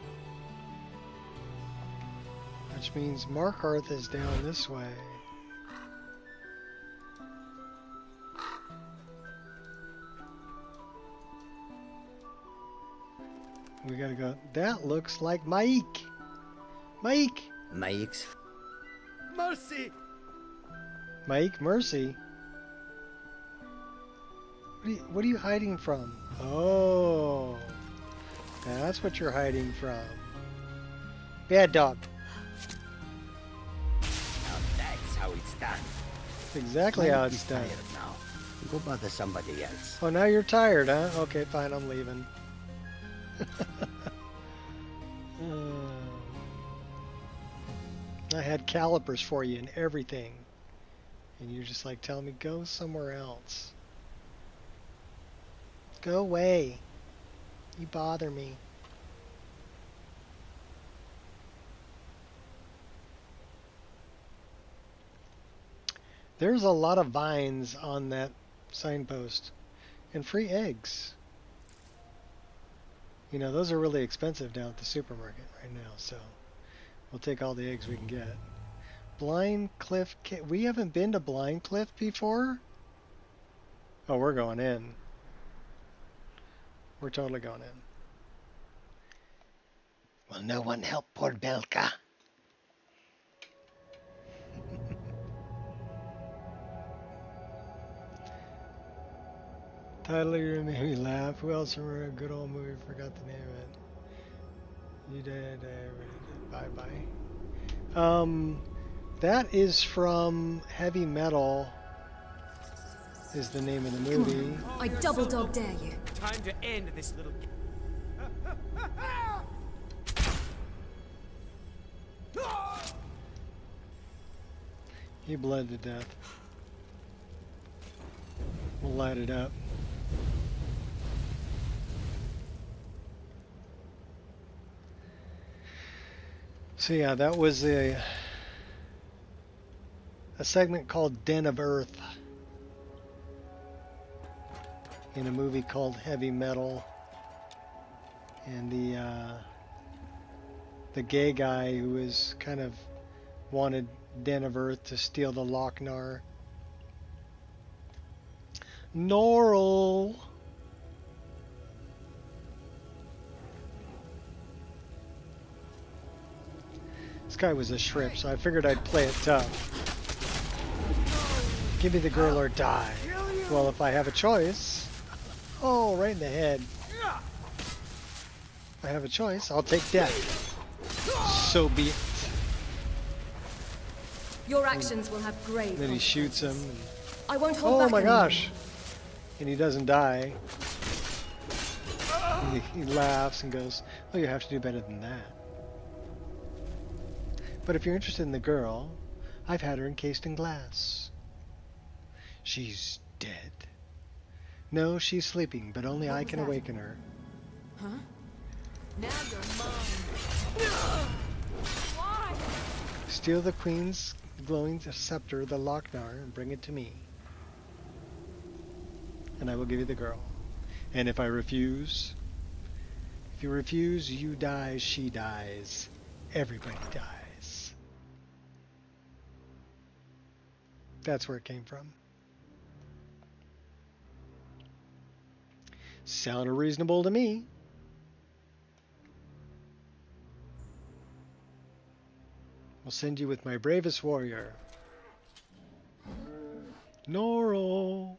which means Markarth is down this way. We gotta go. That looks like Maik. Maik! Maik's. Mercy! Maik, mercy. What are you hiding from? Oh, that's what you're hiding from. Bad dog. Now that's how it's done. That's exactly how Maik it's is done. tired now. Go bother somebody else. Oh, now you're tired, huh? Okay, fine, I'm leaving. I had calipers for you and everything. And you're just like telling me, go somewhere else. Go away. You bother me. There's a lot of vines on that signpost. And free eggs. You know, those are really expensive down at the supermarket right now, so we'll take all the eggs we can get. Blind Cliff we haven't been to Blind Cliff before? Oh, we're going in. We're totally going in. Will no one help poor Belka? Tyler made me laugh. Who else remember a good old movie? Forgot the name of it. You did. I already did. Bye bye. That is from Heavy Metal. Is the name of the movie. I double dog dare you. Time to end this little game. He bled to death. We'll light it up. So yeah, that was a segment called Den of Earth in a movie called Heavy Metal, and the gay guy who was kind of wanted Den of Earth to steal the Lochnar. Norl. This guy was a shrimp, so I figured I'd play it tough. Give me the girl or die. Well, if I have a choice... Oh, right in the head. If I have a choice, I'll take death. So be it. Your actions will have grave Then he shoots him. consequences. I won't hold back Oh my anymore. gosh. And he doesn't die. He laughs and goes, oh, you have to do better than that. But if you're interested in the girl, I've had her encased in glass. She's dead. No, she's sleeping, but only I can awaken her. Huh? Now you're mine. Why? Steal the queen's glowing scepter, the Lochnar, and bring it to me. And I will give you the girl. And if I refuse, if you refuse, you die, she dies. Everybody dies. That's where it came from. Sounded reasonable to me. I'll send you with my bravest warrior. Norl.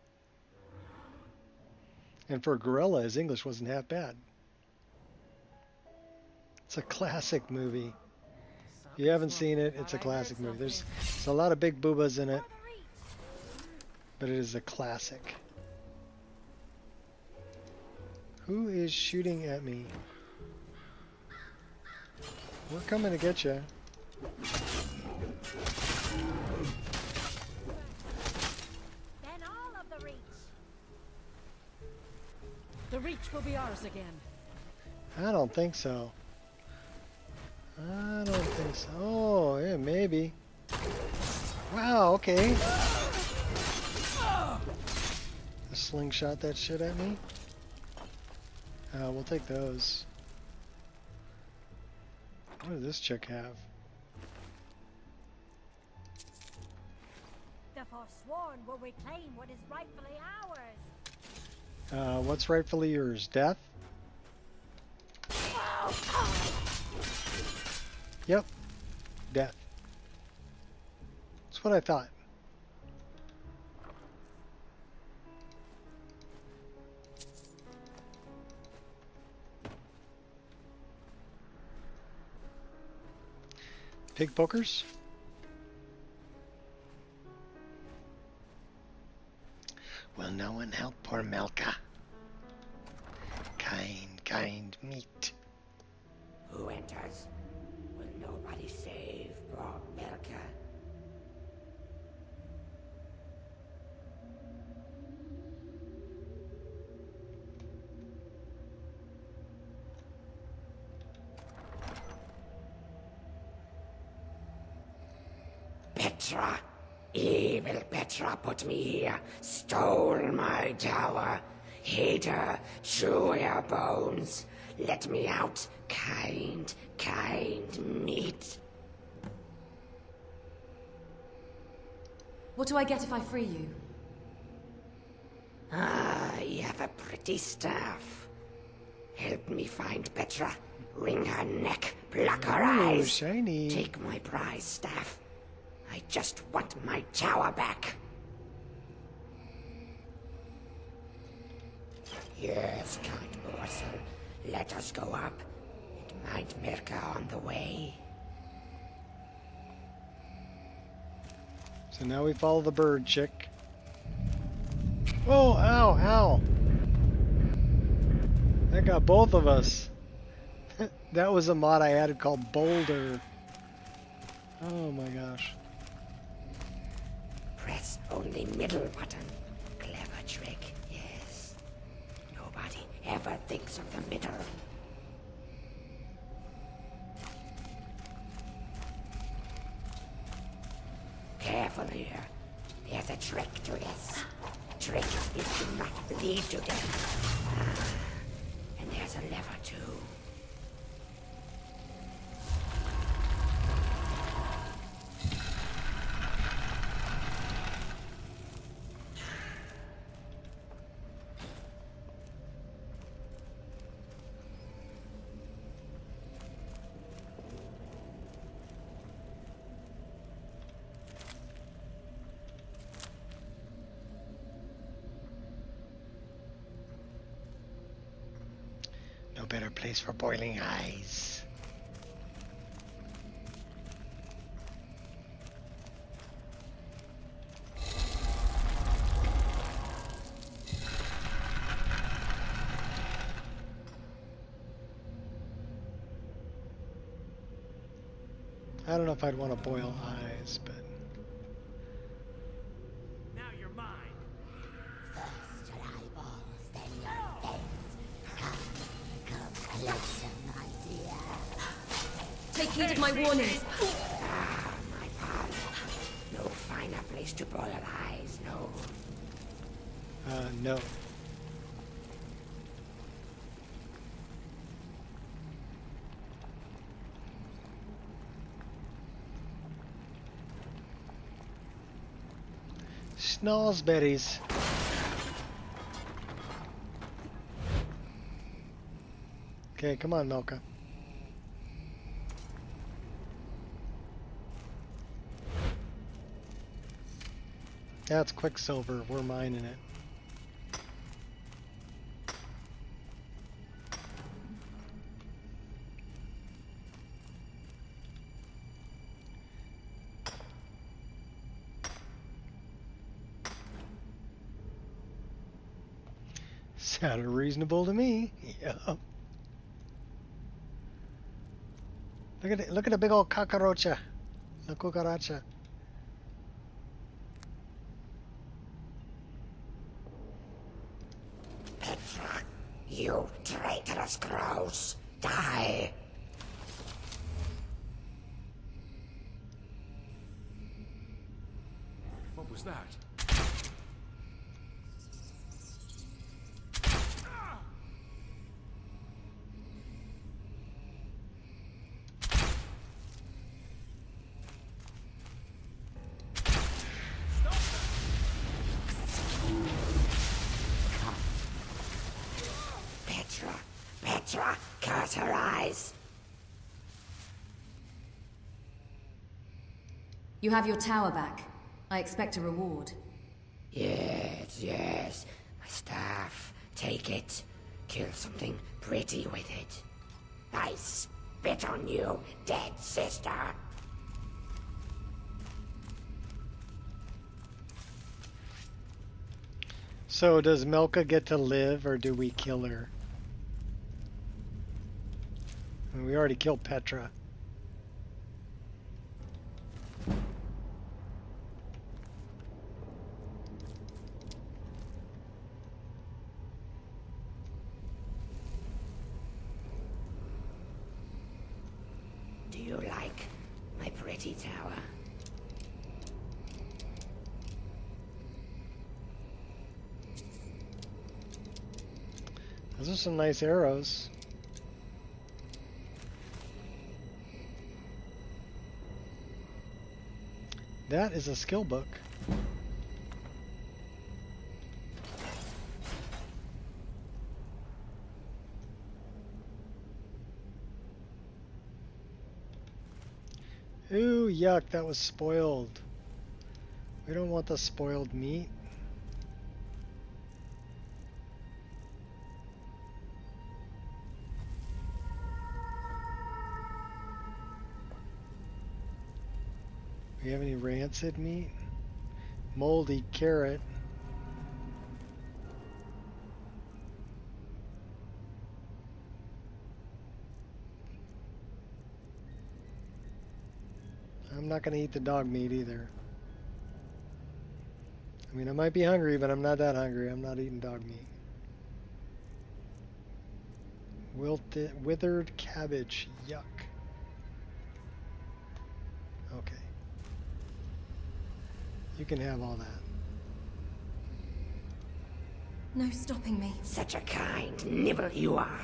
And for a gorilla, his English wasn't half bad. It's a classic movie. If you haven't seen it, it's a classic movie. There's a lot of big boobas in it, but it is a classic. Who is shooting at me? We're coming to get you. Then all of the reach. The reach will be ours again. I don't think so. I don't think so. Oh, yeah, maybe. Wow, okay. A slingshot that shit at me? We'll take those. What does this chick have? The Forsworn will reclaim what is rightfully ours. What's rightfully yours? Death? Yep. Death. That's what I thought. Pig pokers? Will no one help poor Melka? Kind meat. Who enters? Will nobody save poor Melka? Petra! Evil Petra put me here, stole my tower, Hater, chew your bones. Let me out, kind meat. What do I get if I free you? Ah, you have a pretty staff. Help me find Petra. Wring her neck, pluck her Ooh, eyes. shiny. Take my prize staff. I just want my tower back. Yes, kind morsel. Let us go up. It might make her on the way. So now we follow the bird chick. Oh, ow, ow. That got both of us. That was a mod I added called Boulder. Oh my gosh. Press only middle button. Clever trick, yes. Nobody ever thinks of the middle. Careful here. There's a trick to this. Trick is to not bleed to death. Ah, and there's a lever too. No better place for boiling eyes. I don't know if I'd want to boil eyes, but Now you're mine. First your eyeballs, then your face. Come closer, my dear. Take heed of my warnings. Ah, my pal. No finer place to boil eyes, no. no. Snozberries. Okay, come on, Milka. That's Quicksilver. We're mining it. Sounded reasonable to me. Yeah. Look at it. Look at the big old cucaracha. La cucaracha. Petra, you traitorous crows, die! What was that? Petra, curse her eyes! You have your tower back. I expect a reward. Yes. My staff. Take it. Kill something pretty with it. I spit on you, dead sister. So does Milka get to live, or do we kill her? I mean, we already killed Petra. Do you like my pretty tower? Those are some nice arrows. That is a skill book. Ooh, yuck, that was spoiled. We don't want the spoiled meat. Do we have any rancid meat? Moldy carrot. I'm not going to eat the dog meat either. I mean, I might be hungry, but I'm not that hungry. I'm not eating dog meat. Wilted, withered cabbage. Yuck. Okay. You can have all that. No stopping me. Such a kind nibble you are.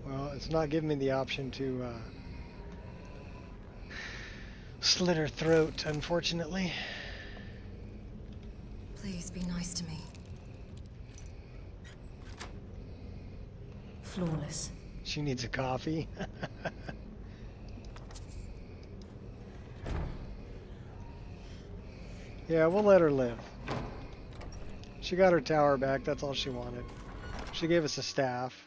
Well, it's not giving me the option to slit her throat, unfortunately. Please be nice to me. Flawless. She needs a coffee. Yeah, we'll let her live. She got her tower back, that's all she wanted. She gave us a staff.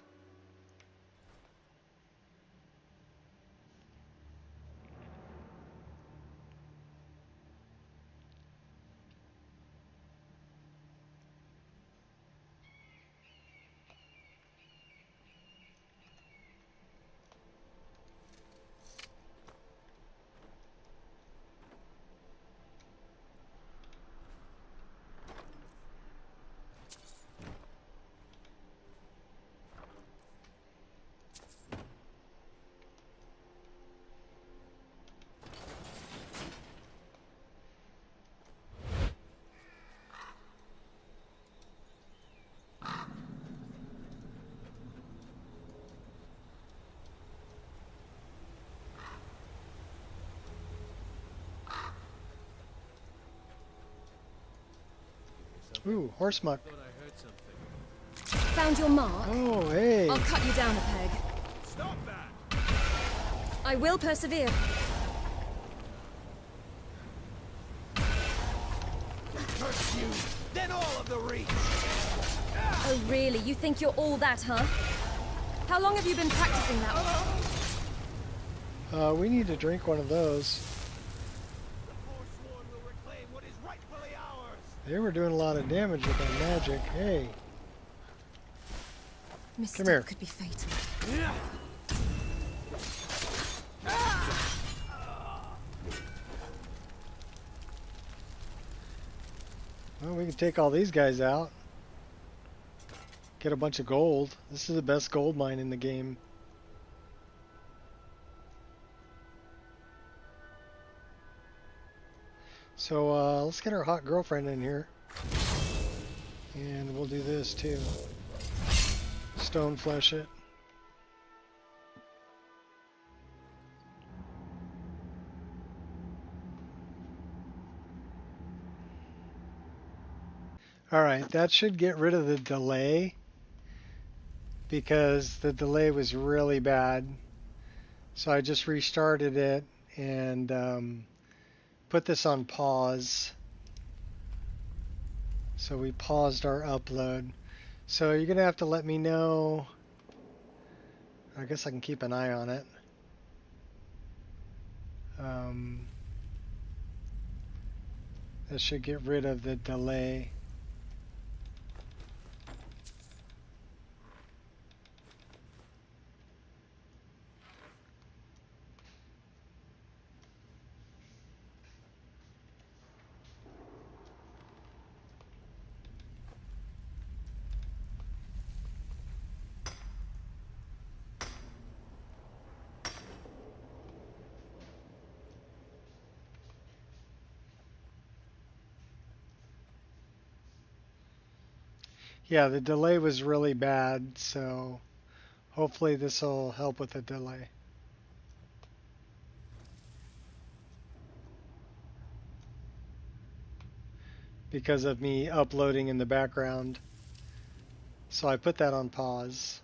Ooh, horse muck. Thought I heard something. Found your mark? Oh, hey. I'll cut you down a peg. Stop that! I will persevere. Curse you! Then all of the reach! Oh, really? You think you're all that, huh? How long have you been practicing that one? We need to drink one of those. The Forsworn will reclaim what is rightfully ours! They were doing a lot of damage with that magic. Hey. Misstep here. could be fatal. Well, we can take all these guys out. Get a bunch of gold. This is the best gold mine in the game. So let's get our hot girlfriend in here. And we'll do this too. Stone flesh it. Alright, that should get rid of the delay, because the delay was really bad. So I just restarted it and put this on pause. So we paused our upload. So you're gonna have to let me know. I guess I can keep an eye on it. That should get rid of the delay. Yeah, the delay was really bad, so hopefully this will help with the delay. Because of me uploading in the background. So I put that on pause.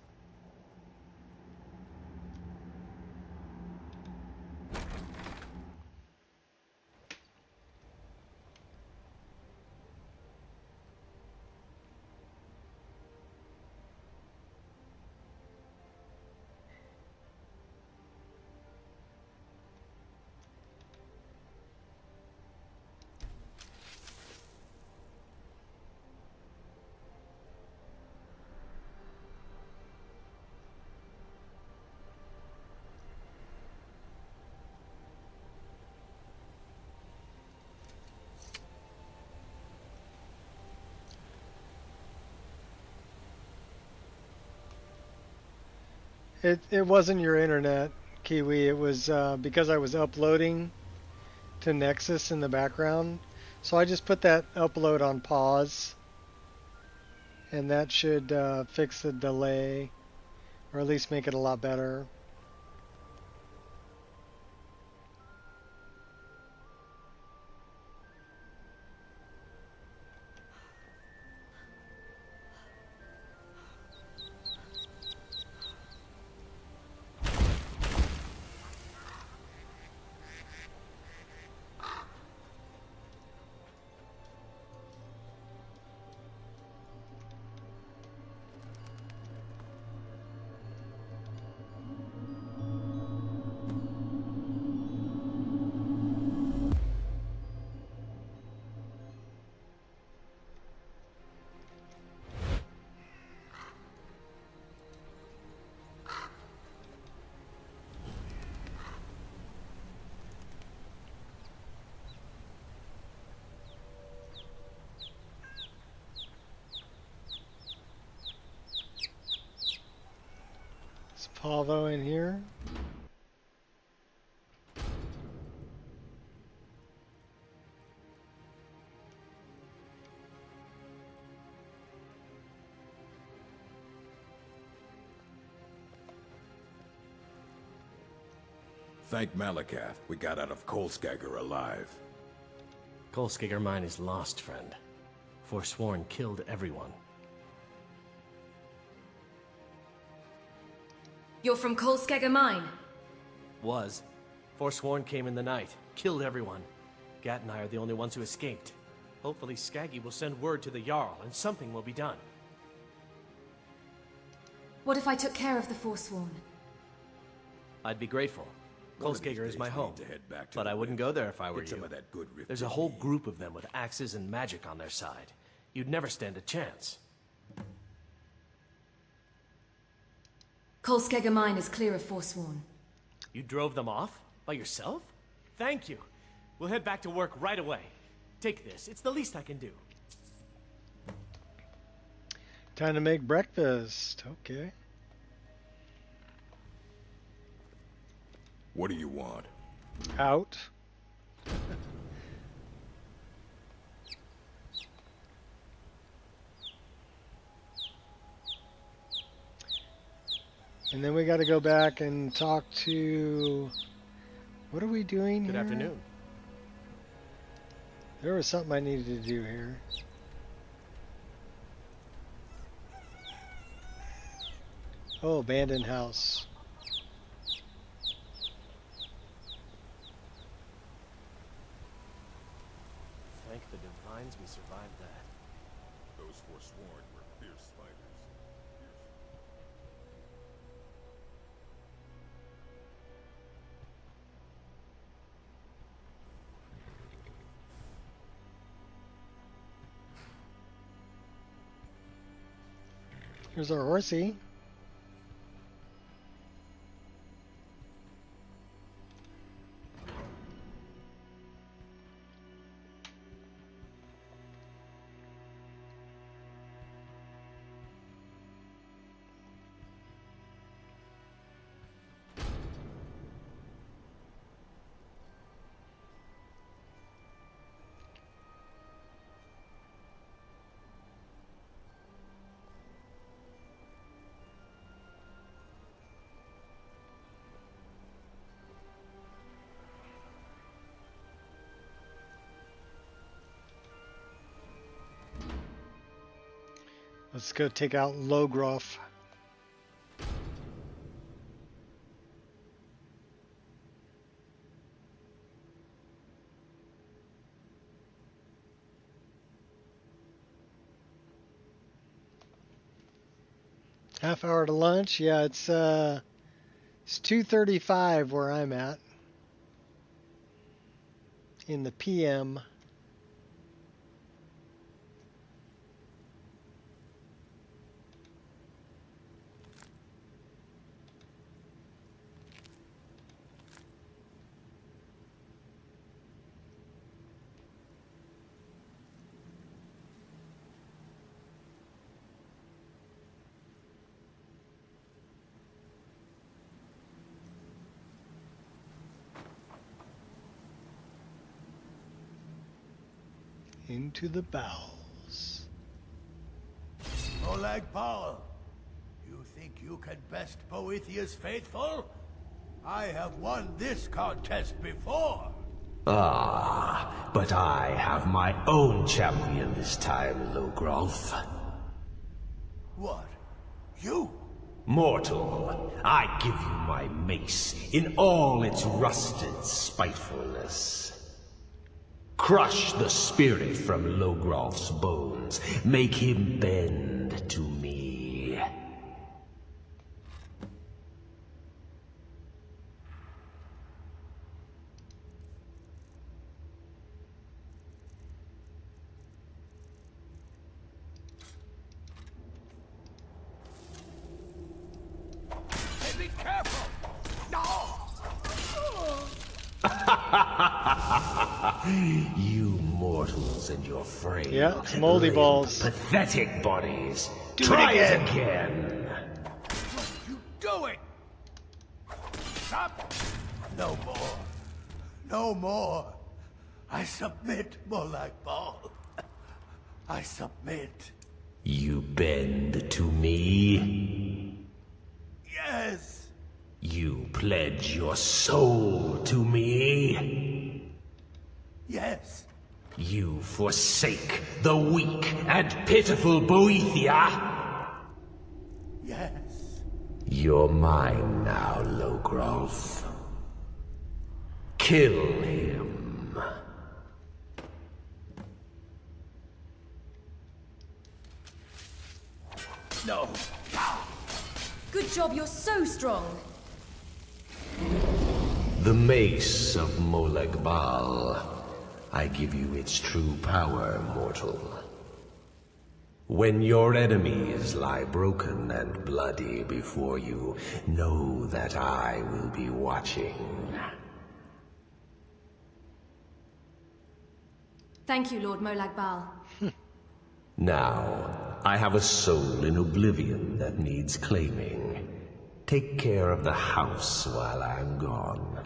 It wasn't your internet, Kiwi. It was because I was uploading to Nexus in the background. So I just put that upload on pause, and that should fix the delay, or at least make it a lot better. Is Pavo in here? Thank Malakath, we got out of Kolskagger alive. Kolskagger mine is lost, friend. Forsworn killed everyone. You're from Kolskagger Mine? Was. Forsworn came in the night, killed everyone. Gat and I are the only ones who escaped. Hopefully Skaggy will send word to the Jarl, and something will be done. What if I took care of the Forsworn? I'd be grateful. Kolskagger is my home, but I wouldn't go there if I were you. There's a whole group of them with axes and magic on their side. You'd never stand a chance. Kolskagger Mine is clear of Forsworn. You drove them off? By yourself? Thank you. We'll head back to work right away. Take this. It's the least I can do. Time to make breakfast. Okay. What do you want? Out. And then we got to go back and talk to... What are we doing Good here? afternoon. There was something I needed to do here. Oh, abandoned house. Thank the divines we survived that. Those Forsworn were fierce fighters. Here's our horsey. Let's go take out Logroff. Half hour to lunch. Yeah, it's 2:35 where I'm at in the PM. Into the bowels. Oleg Paul, you think you can best Boethiah's faithful? I have won this contest before. Ah, but I have my own champion this time, Logrolf. What? You? Mortal, I give you my mace in all its rusted spitefulness. Crush the spirit from Logrolf's bones. Make him bend to me. Hey, be careful! No! You mortals and your frail, Yeah, it's moldy limp, balls. pathetic bodies. Do it Try again. it again. What are you doing? Stop! No more. No more. I submit, Molag Bal. I submit. You bend to me. Yes. You pledge your soul to me. Yes. You forsake the weak and pitiful Boethia. Yes. You're mine now, Logrolf. Kill him. No. Good job, you're so strong. The mace of Molag Bal. I give you its true power, mortal. When your enemies lie broken and bloody before you, know that I will be watching. Thank you, Lord Molag Bal. Now, I have a soul in oblivion that needs claiming. Take care of the house while I'm gone.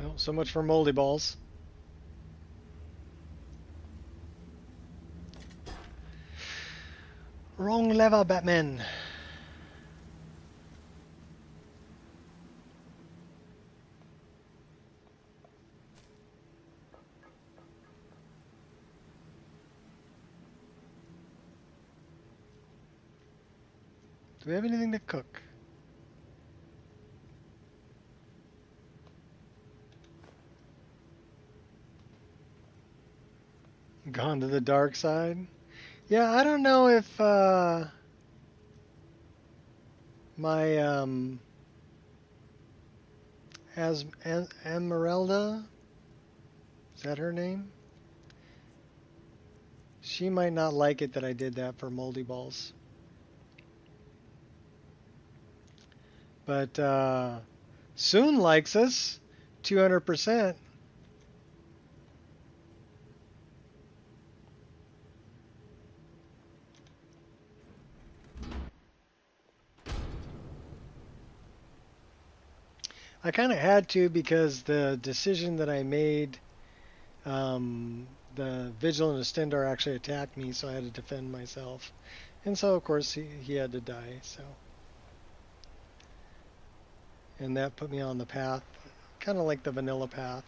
Well, so much for moldy balls. Wrong lever, Batman. Do we have anything to cook? Gone to the dark side? Yeah, I don't know if my Esmeralda, is that her name? She might not like it that I did that for moldy balls. But Soon likes us, 200%. I kind of had to because the decision that I made, the Vigilant Estendar actually attacked me, so I had to defend myself. And so, of course, he had to die, so. And that put me on the path, kind of like the vanilla path.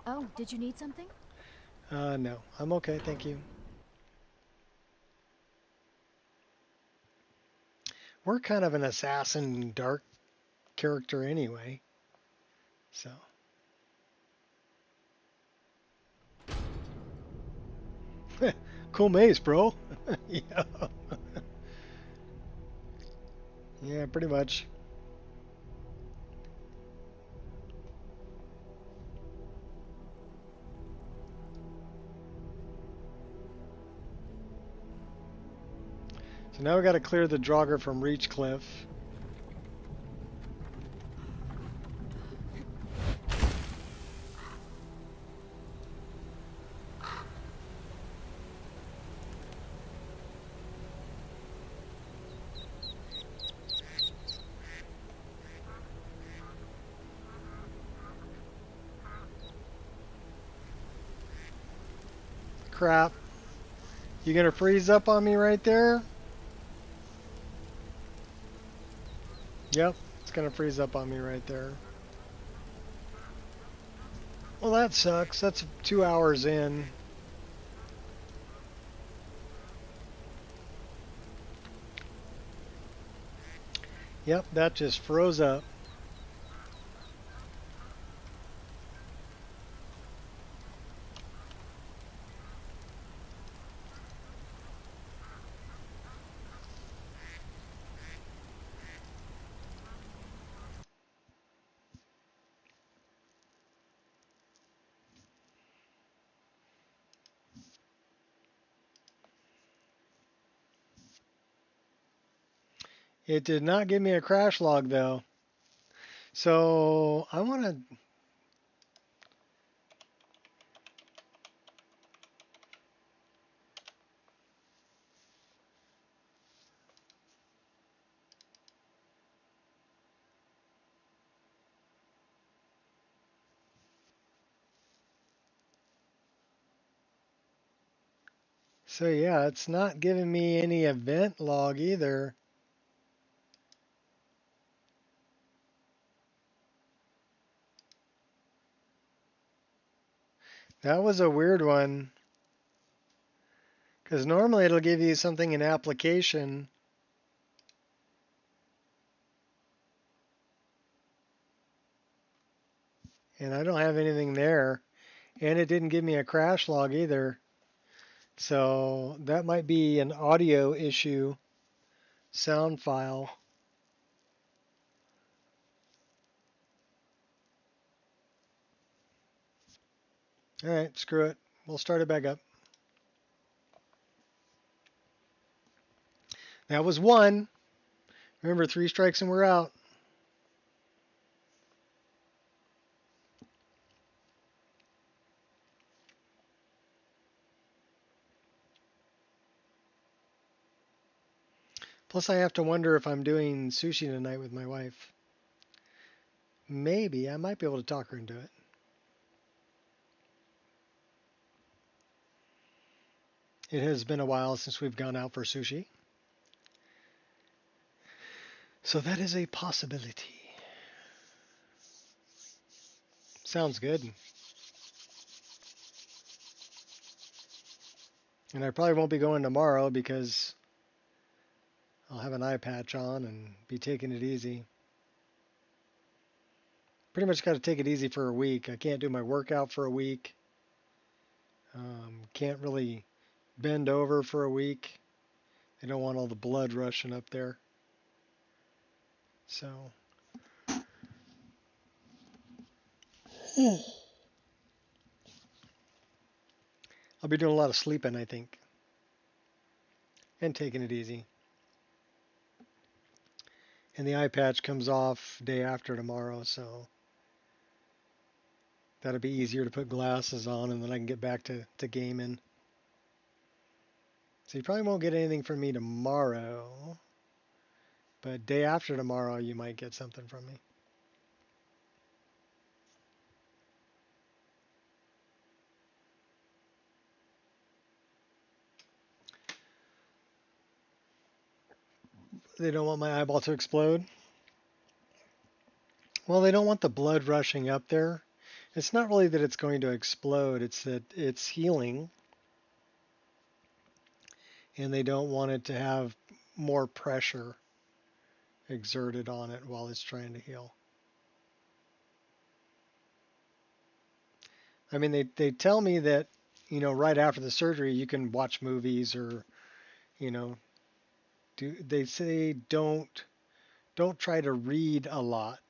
Oh, did you need something? No, I'm okay, thank you. We're kind of an assassin dark character anyway, so. Cool maze, bro. Yeah. Yeah, pretty much. So now we got to clear the Draugr from Reachcliff. Crap. You gonna freeze up on me right there? Yep, it's gonna freeze up on me right there. Well, that sucks. That's 2 hours in. Yep, that just froze up. It did not give me a crash log though. So I want to. So yeah, it's not giving me any event log either. That was a weird one. Because normally it'll give you something in application. And I don't have anything there. And it didn't give me a crash log either. So that might be an audio issue. Sound file. Alright, screw it. We'll start it back up. That was one. Remember, 3 strikes and we're out. Plus, I have to wonder if I'm doing sushi tonight with my wife. Maybe. I might be able to talk her into it. It has been a while since we've gone out for sushi. So that is a possibility. Sounds good. And I probably won't be going tomorrow because I'll have an eye patch on and be taking it easy. Pretty much got to take it easy for a week. I can't do my workout for a week. Can't really bend over for a week. They don't want all the blood rushing up there. So. I'll be doing a lot of sleeping, I think. And taking it easy. And the eye patch comes off day after tomorrow, so that'll be easier to put glasses on and then I can get back to gaming. So you probably won't get anything from me tomorrow. But day after tomorrow, you might get something from me. They don't want my eyeball to explode. Well, they don't want the blood rushing up there. It's not really that it's going to explode, it's that it's healing. And they don't want it to have more pressure exerted on it while it's trying to heal. I mean, they tell me that, you know, right after the surgery you can watch movies or, you know, they say don't try to read a lot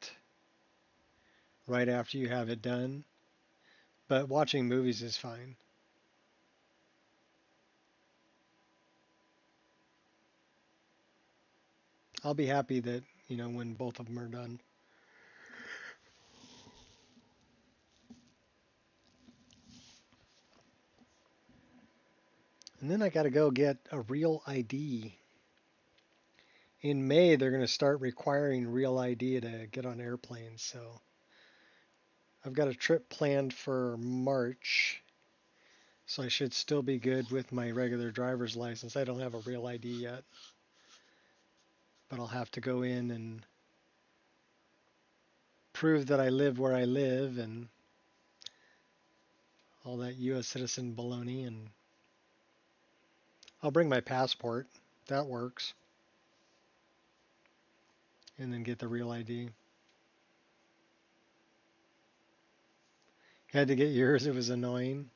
right after you have it done, but watching movies is fine. I'll be happy that, you know, when both of them are done. And then I got to go get a real ID. In May, they're going to start requiring real ID to get on airplanes. So I've got a trip planned for March. So I should still be good with my regular driver's license. I don't have a real ID yet. But I'll have to go in and prove that I live where I live and all that U.S. citizen baloney. And I'll bring my passport. That works. And then get the real ID. Had to get yours. It was annoying.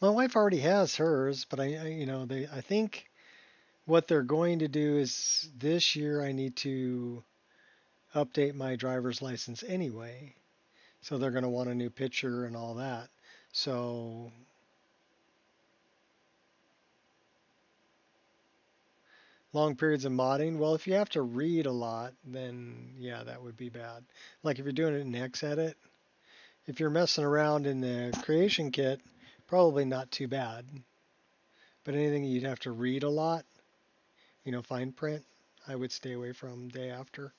My wife already has hers, but I think what they're going to do is this year I need to update my driver's license anyway. So they're going to want a new picture and all that. So long periods of modding. Well, if you have to read a lot, then yeah, that would be bad. Like if you're doing it in Xedit, if you're messing around in the creation kit, probably not too bad. But anything you'd have to read a lot, you know, fine print, I would stay away from day after.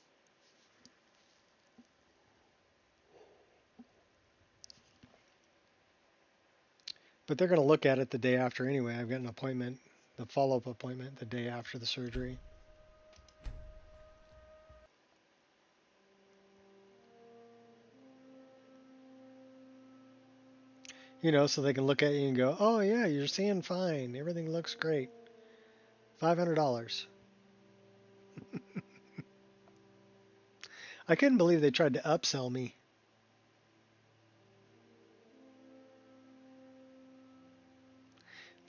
But they're going to look at it the day after anyway. I've got an appointment, the follow-up appointment, the day after the surgery. You know, so they can look at you and go, oh yeah, you're seeing fine. Everything looks great. $500. I couldn't believe they tried to upsell me.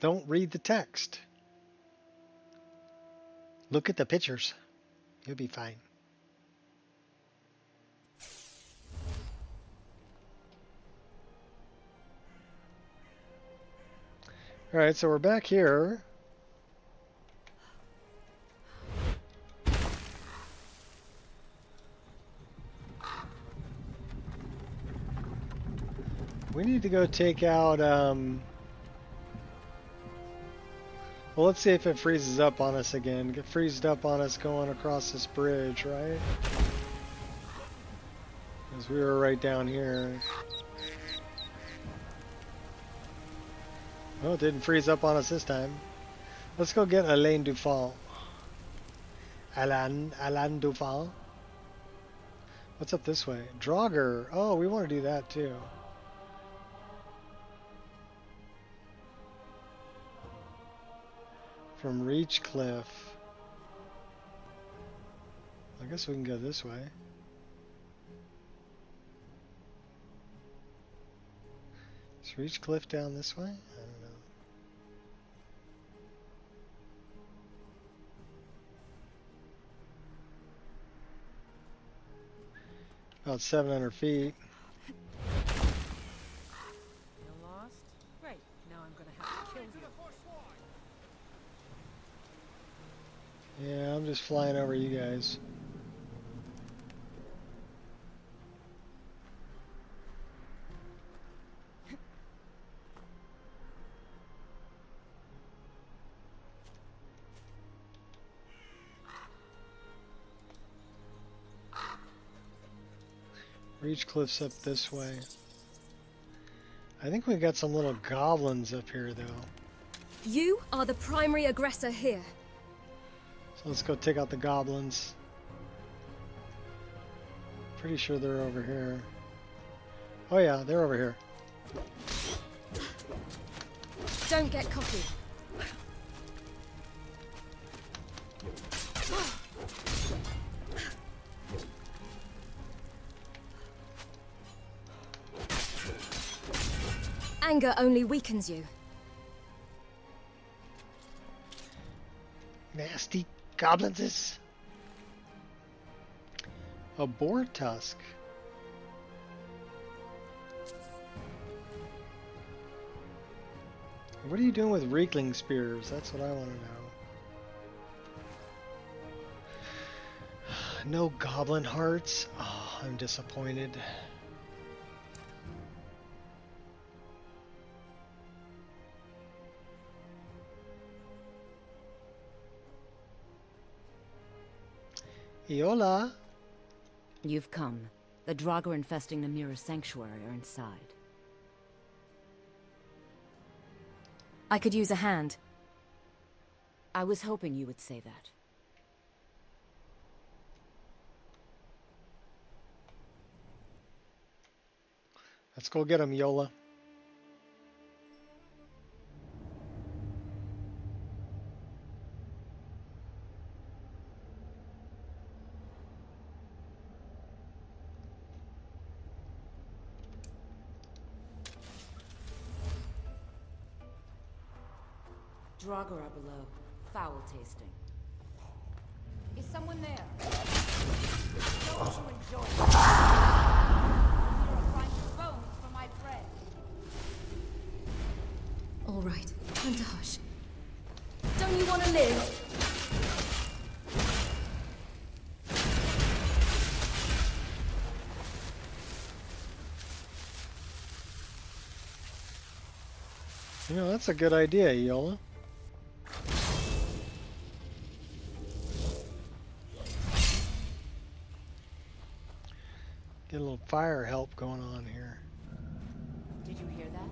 Don't read the text. Look at the pictures. You'll be fine. All right, so we're back here. We need to go take out, well, let's see if it freezes up on us again. Get freezed up on us going across this bridge, right? Because we were right down here. Oh, it didn't freeze up on us this time. Let's go get Alain Dufal. Alain Dufal. What's up this way? Draugr. Oh, we want to do that too. From Reachcliff. I guess we can go this way. Is Reachcliff down this way? I don't know. About 700 feet. You're lost? Great. Now I'm gonna have to kill you. Yeah, I'm just flying over you guys. Reachcliff's up this way. I think we got some little goblins up here, though. You are the primary aggressor here. So let's go take out the goblins. Pretty sure they're over here. Oh yeah, they're over here. Don't get cocky. Anger only weakens you. Nasty goblins. A boar tusk. What are you doing with Reekling spears? That's what I want to know. No goblin hearts. Oh, I'm disappointed. Iola. You've come. The Draugr infesting the Mirror Sanctuary are inside. I could use a hand. I was hoping you would say that. Let's go get him, Yola. Draugr are below. Foul tasting. Is someone there? Don't you enjoy it? You're find your bones for my bread. All right, time to hush. Don't you want to live? You know, that's a good idea, Yola. Get a little fire help going on here. Did you hear that?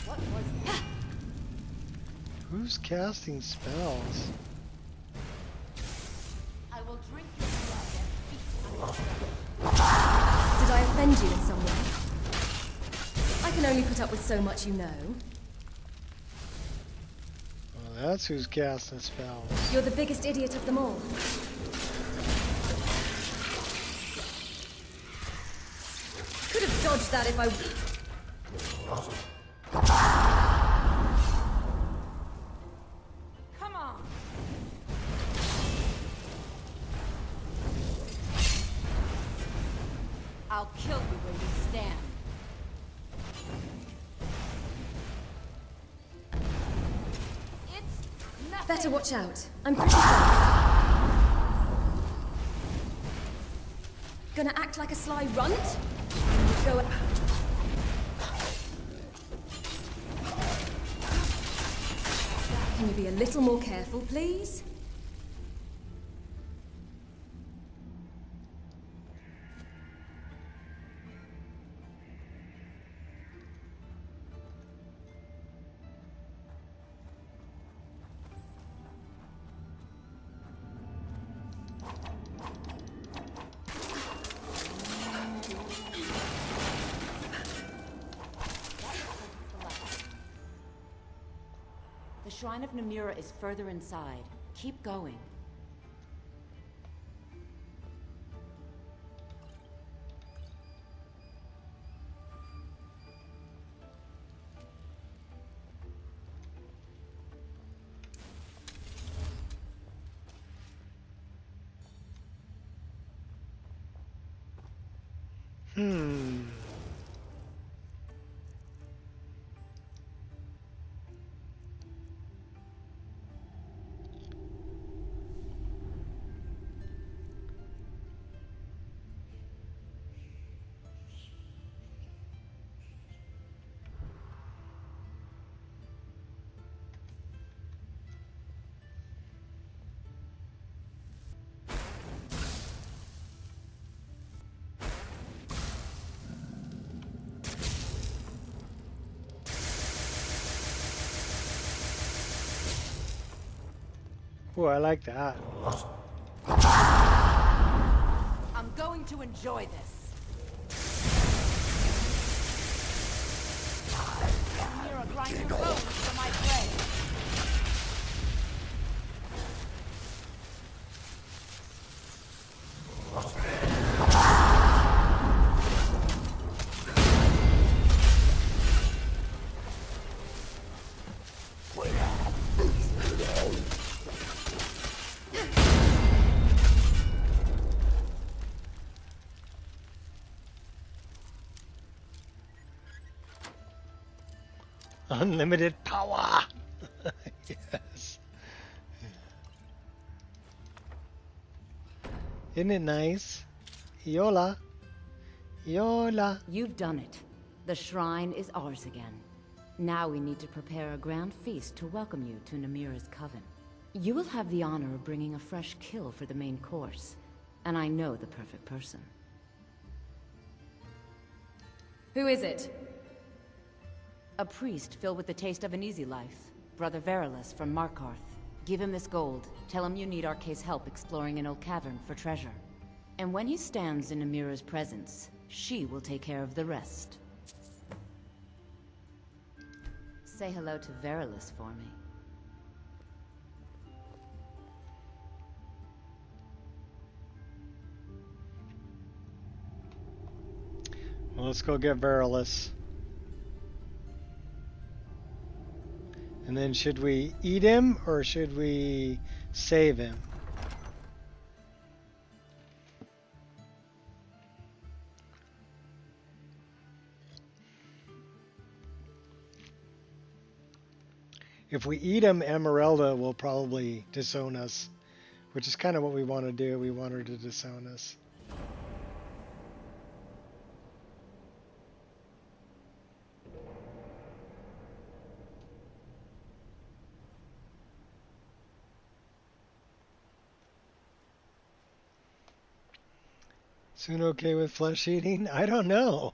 What was that? Who's casting spells? I will drink your blood and feast on your Did I offend you in some way? I can only put up with so much, you know. Well, that's who's casting spells. You're the biggest idiot of them all. Could have dodged that if I... Come on. I'll kill you where you stand. It's nothing. Better watch out. I'm pretty fast. Gonna act like a sly runt? Go... Can you be a little more careful, please? The Shrine of Namura is further inside. Keep going. Ooh, I like that. I'm going to enjoy this. You're a grind your bones for my prey. Unlimited power. Yes. Isn't it nice? Yola. Yola. You've done it. The shrine is ours again. Now we need to prepare a grand feast to welcome you to Namira's coven. You will have the honor of bringing a fresh kill for the main course, and I know the perfect person. Who is it? A priest filled with the taste of an easy life. Brother Verilus from Markarth. Give him this gold. Tell him you need Arcae's help exploring an old cavern for treasure. And when he stands in Namira's presence, she will take care of the rest. Say hello to Verilus for me. Well, let's go get Verilus. And then should we eat him or should we save him? If we eat him, Emeralda will probably disown us, which is kind of what we want to do. We want her to disown us. Soon okay with flesh eating? I don't know.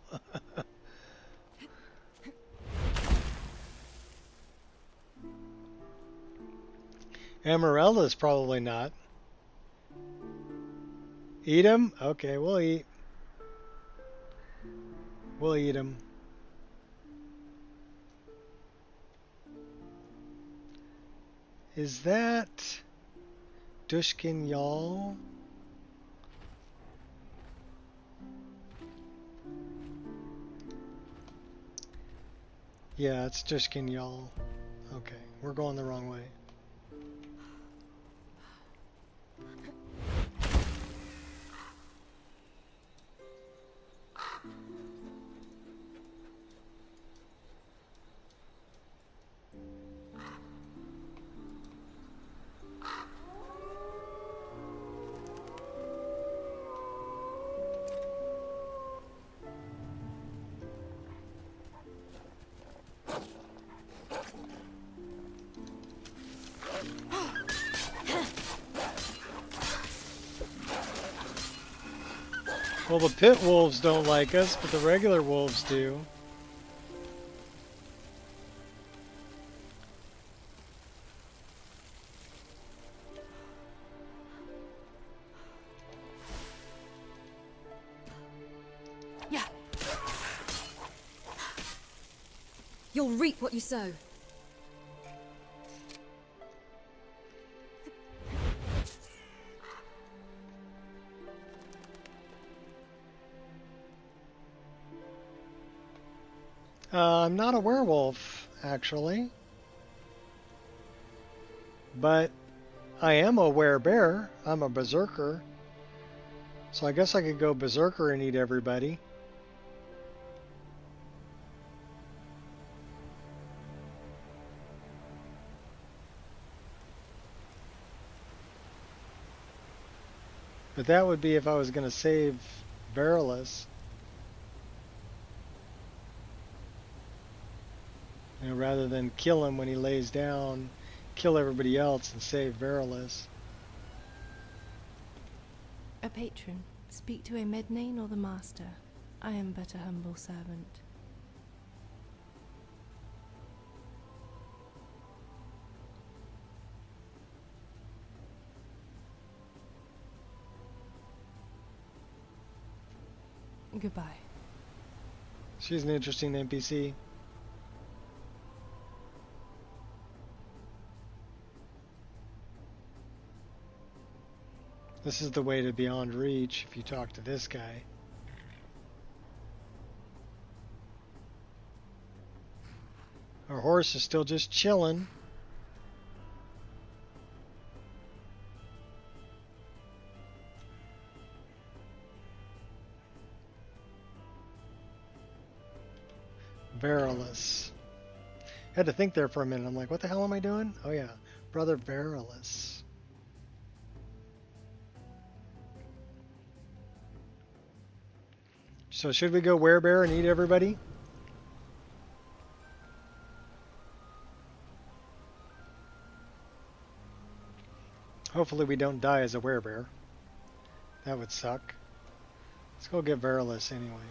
Emeralda's probably not. Eat him? Okay, we'll eat. We'll eat him. Is that Dushkin Y'all? Yeah, it's Dushkin Y'all. Okay, we're going the wrong way. Well, the pit wolves don't like us, but the regular wolves do. Yeah. You'll reap what you sow. I'm not a werewolf, actually. But I am a werebear. I'm a berserker. So I guess I could go berserker and eat everybody. But that would be if I was going to save Verilus. You know, rather than kill him when he lays down, kill everybody else and save Verilus. A patron. Speak to a Mednane or the Master. I am but a humble servant. Goodbye. She's an interesting NPC. This is the way to Beyond Reach if you talk to this guy. Our horse is still just chilling. Verilus. Had to think there for a minute. I'm like, what the hell am I doing? Oh yeah, Brother Verilus. So should we go werebear and eat everybody? Hopefully we don't die as a werebear. That would suck. Let's go get Verilus anyway.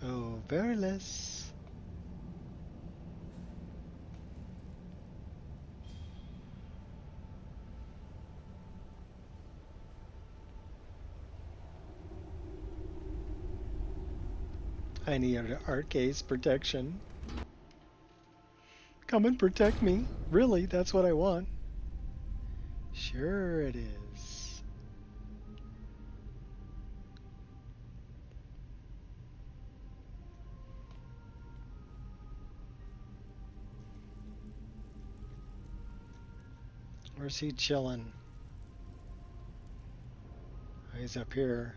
Oh, Verilus. I need Arcade's protection. Come and protect me. Really, that's what I want. Sure it is. Where's he chilling? Oh, he's up here.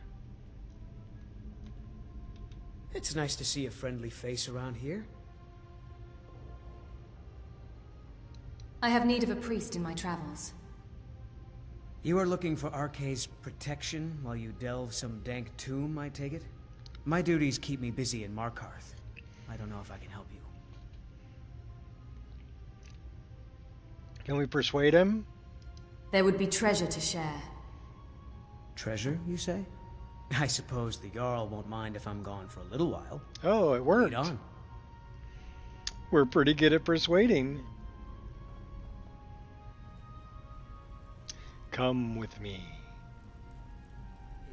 It's nice to see a friendly face around here. I have need of a priest in my travels. You are looking for Arcade's protection while you delve some dank tomb, I take it? My duties keep me busy in Markarth. I don't know if I can help you. Can we persuade him? There would be treasure to share. Treasure, you say? I suppose the Jarl won't mind if I'm gone for a little while. Oh, it worked. Lead on. We're pretty good at persuading. Come with me.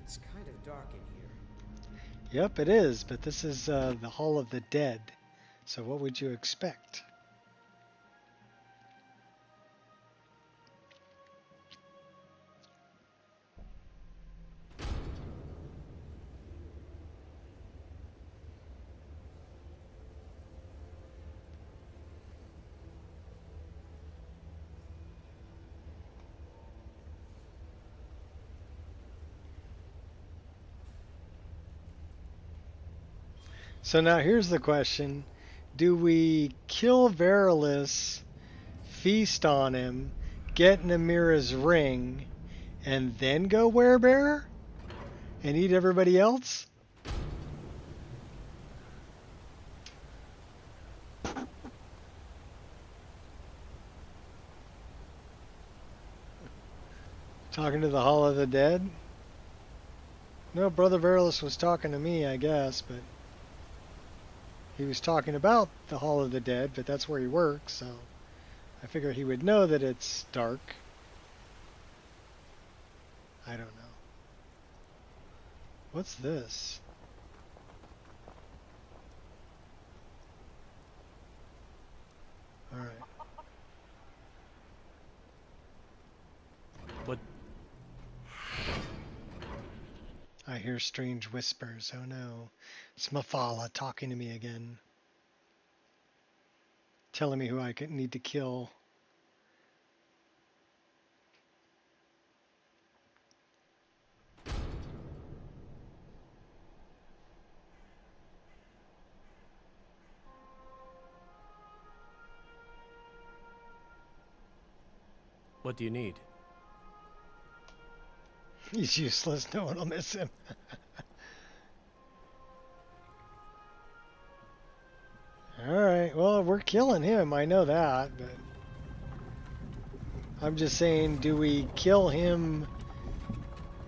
It's kind of dark in here. Yep, it is, but this is the Hall of the Dead. So what would you expect? So now here's the question. Do we kill Verilus, feast on him, get Namira's ring, and then go werebear? And eat everybody else? Talking to the Hall of the Dead? No, Brother Verilus was talking to me, I guess, but... He was talking about the Hall of the Dead, but that's where he works, so I figured he would know that it's dark. I don't know. What's this? Alright. What? I hear strange whispers. Oh no. It's Mafala talking to me again. Telling me who I need to kill. What do you need? He's useless. No one will miss him. Alright, well, we're killing him. I know that, but... I'm just saying, do we kill him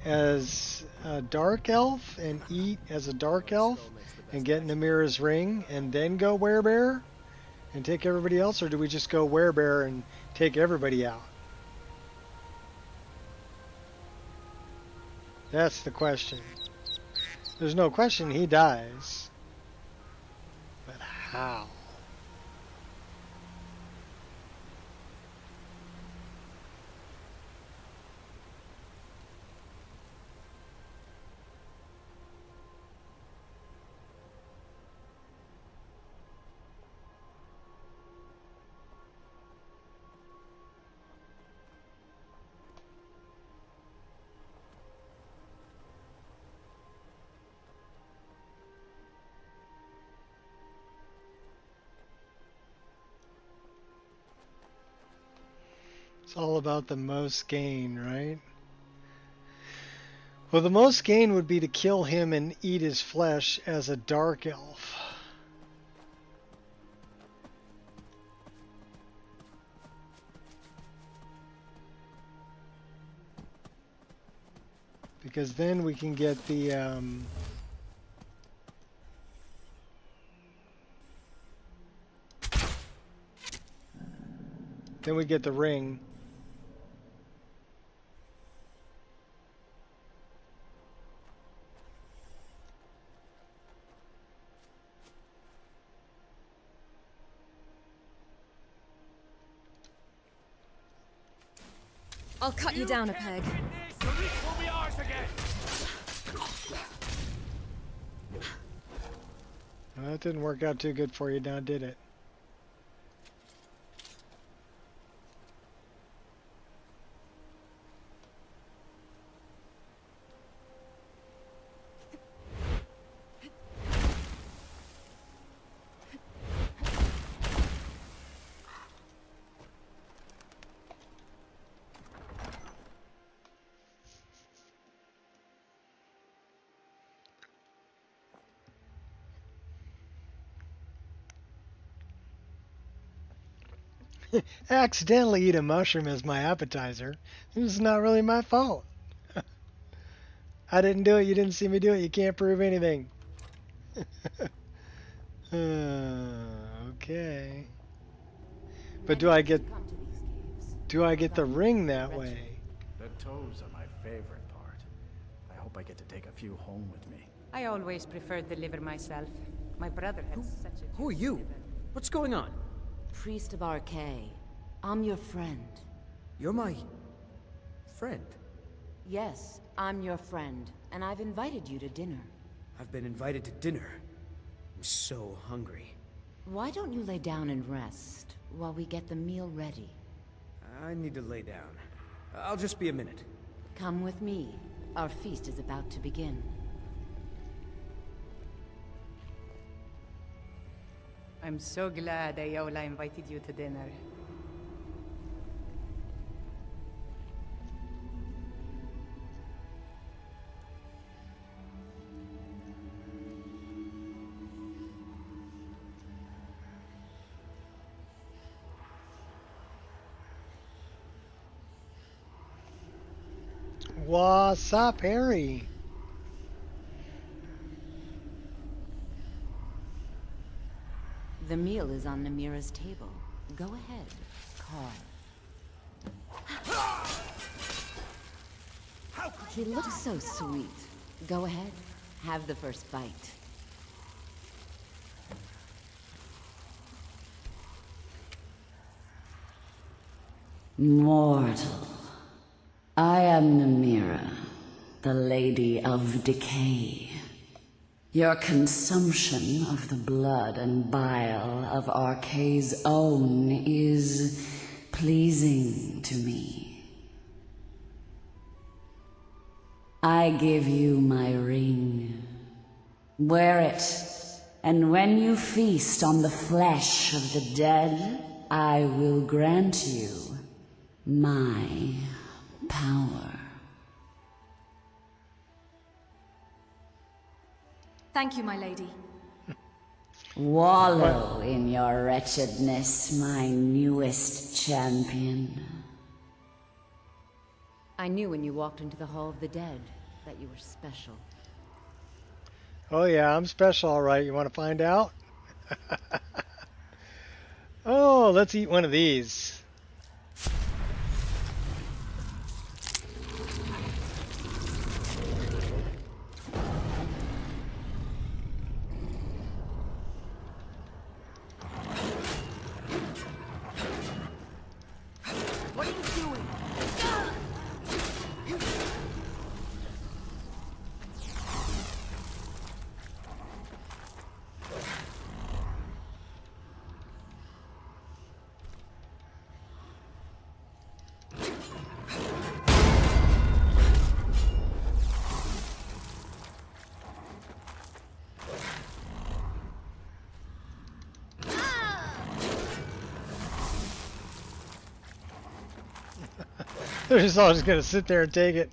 as a dark elf and eat as a dark elf and get Namira's ring and then go werebear and take everybody else, or do we just go werebear and take everybody out? That's the question. There's no question he dies. But how? It's all about the most gain, right? Well, the most gain would be to kill him and eat his flesh as a dark elf. Because then we can get the then we get the ring. I'll cut you down a peg. Well, that didn't work out too good for you now, did it? I accidentally eat a mushroom as my appetizer. This is not really my fault. I didn't do it. You didn't see me do it. You can't prove anything. Okay. But do I get the ring that way? The toes are my favorite part. I hope I get to take a few home with me. I always preferred the liver myself. My brother had such a... Who are you? What's going on? Priest of RK. I'm your friend. You're my... friend? Yes, I'm your friend, and I've invited you to dinner. I've been invited to dinner. I'm so hungry. Why don't you lay down and rest while we get the meal ready? I need to lay down. I'll just be a minute. Come with me. Our feast is about to begin. I'm so glad Ayola invited you to dinner. What's up, Harry? The meal is on Namira's table. Go ahead, carve. He looks so sweet. Go ahead, have the first bite. Mortal, I am Namira, the Lady of Decay. Your consumption of the blood and bile of RK's own is pleasing to me. I give you my ring. Wear it, and when you feast on the flesh of the dead, I will grant you my power. Thank you, my lady. Wallow in your wretchedness, my newest champion. I knew when you walked into the Hall of the Dead that you were special. Oh yeah, I'm special, all right. You want to find out? Oh, let's eat one of these. What are you doing? They're just all just gonna sit there and take it.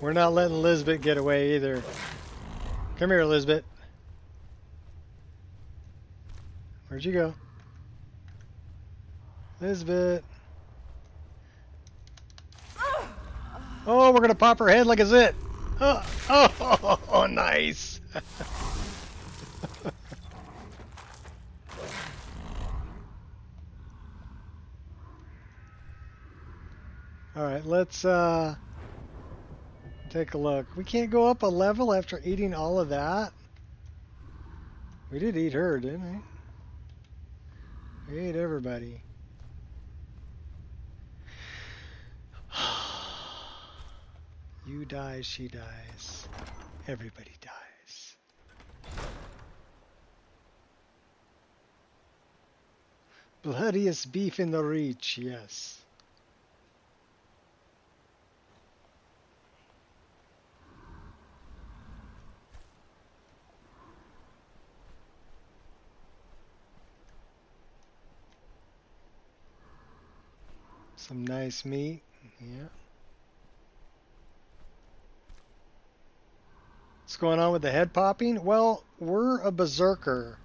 We're not letting Lisbeth get away either. Come here, Lisbeth. Where'd you go? Lisbeth. Oh, we're gonna pop her head like a zit. Oh, nice. All right, let's take a look. We can't go up a level after eating all of that. We did eat her, didn't we? We ate everybody. You die, she dies. Everybody dies. Bloodiest beef in the Reach, yes. Some nice meat, yeah. What's going on with the head popping? Well, we're a berserker.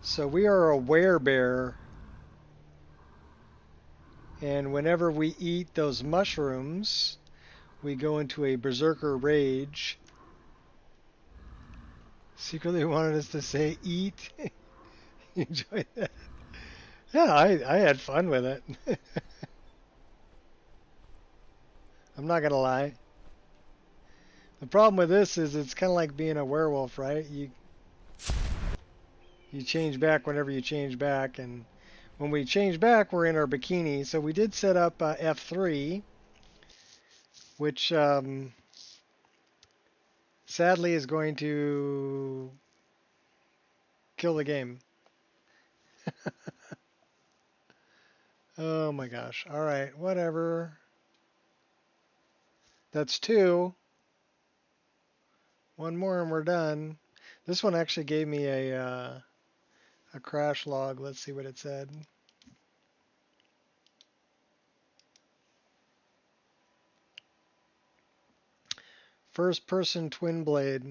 So we are a werebear. And whenever we eat those mushrooms, we go into a berserker rage. Secretly wanted us to say eat. You enjoyed that? Yeah, I had fun with it. I'm not gonna lie. The problem with this is it's kind of like being a werewolf, right? You change back whenever you change back, and when we change back, we're in our bikini. So we did set up F3, which sadly is going to kill the game. Oh my gosh. All right, whatever. That's 2. One more and we're done. This one actually gave me a crash log. Let's see what it said. First person twin blade.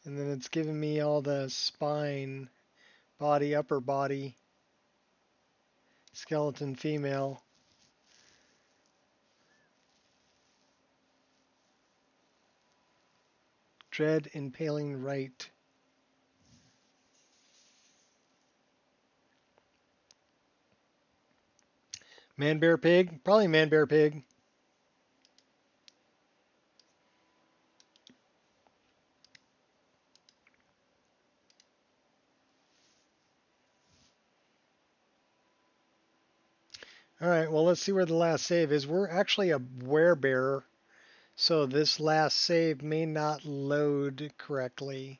And then it's giving me all the spine, body, upper body, skeleton female. Dread impaling right. Man, bear, pig? Probably man, bear, pig. All right, well, let's see where the last save is. We're actually a werebear, so this last save may not load correctly.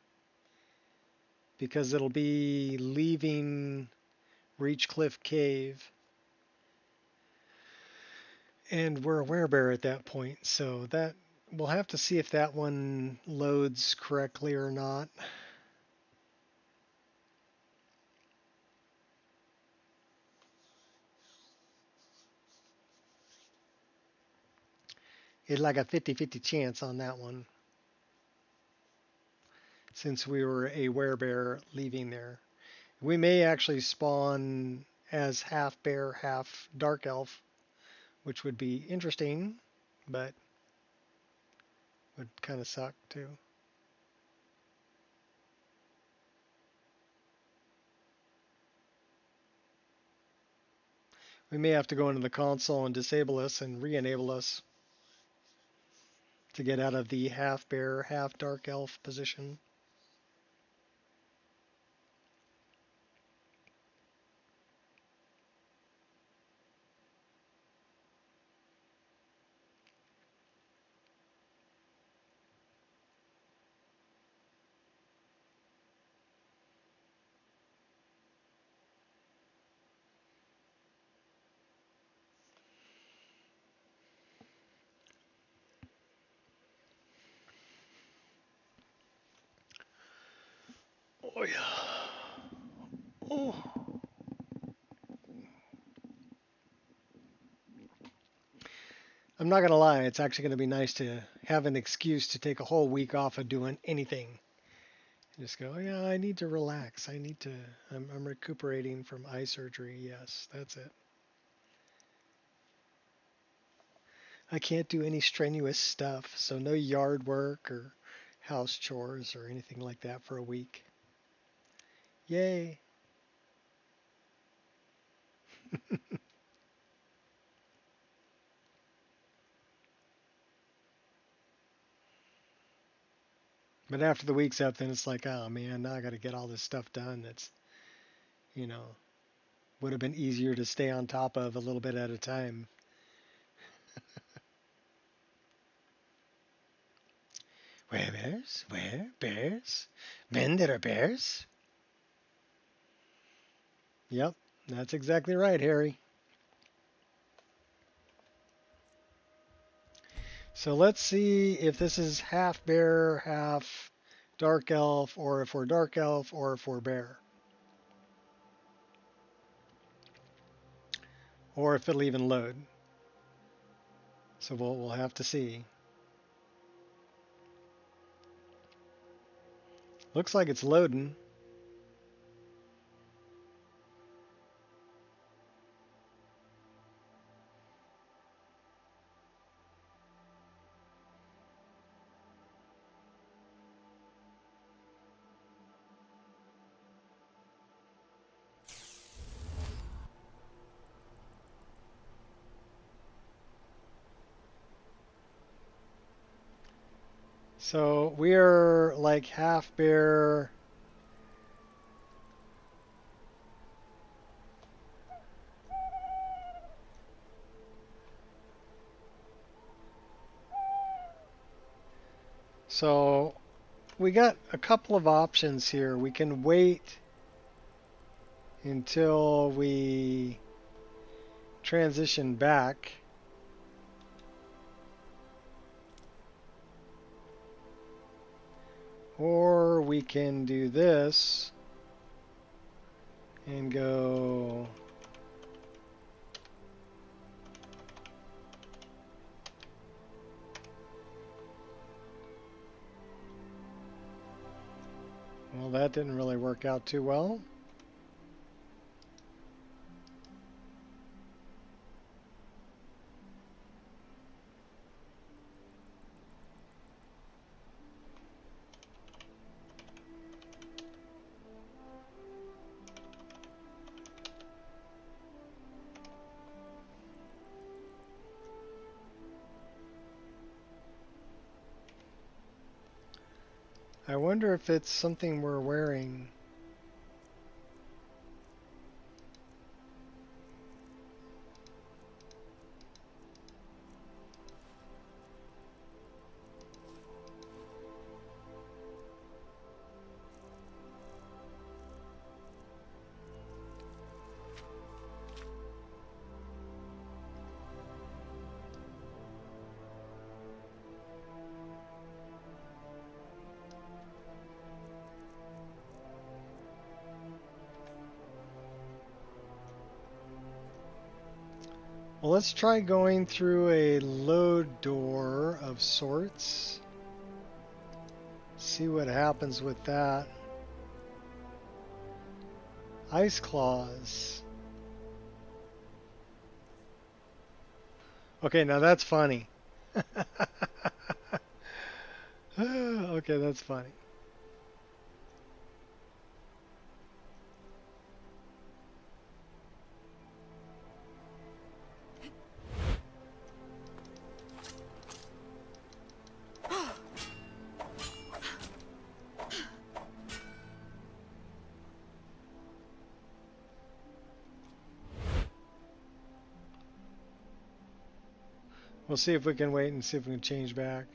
because it'll be leaving Reachcliff Cave. And we're a werebear at that point, so that we'll have to see if that one loads correctly or not. It's like a 50-50 chance on that one, since we were a werebear leaving there. We may actually spawn as half bear, half dark elf, which would be interesting, but would kind of suck too. We may have to go into the console and disable us and re-enable us to get out of the half bear, half dark elf position. Oh yeah. Oh. I'm not gonna lie, it's actually gonna be nice to have an excuse to take a whole week off of doing anything. Just go, oh, yeah, I need to relax. I'm recuperating from eye surgery. Yes, that's it. I can't do any strenuous stuff, so no yard work or house chores or anything like that for a week. Yay. But after the week's up, then it's like, oh man, now I got to get all this stuff done. That's, would have been easier to stay on top of a little bit at a time. Where bears? Where bears? Men that are bears? Yep, that's exactly right, Harry. So let's see if this is half bear, half dark elf, or if we're dark elf, or if we're bear. Or if it'll even load. So we'll have to see. Looks like it's loading. So we are like half bear. So we got a couple of options here. We can wait until we transition back. Or we can do this and go well, that didn't really work out too well. I wonder if it's something we're wearing. Well, let's try going through a load door of sorts. See what happens with that. Ice claws. Okay, now that's funny. Okay, that's funny. We'll see if we can wait and see if we can change back.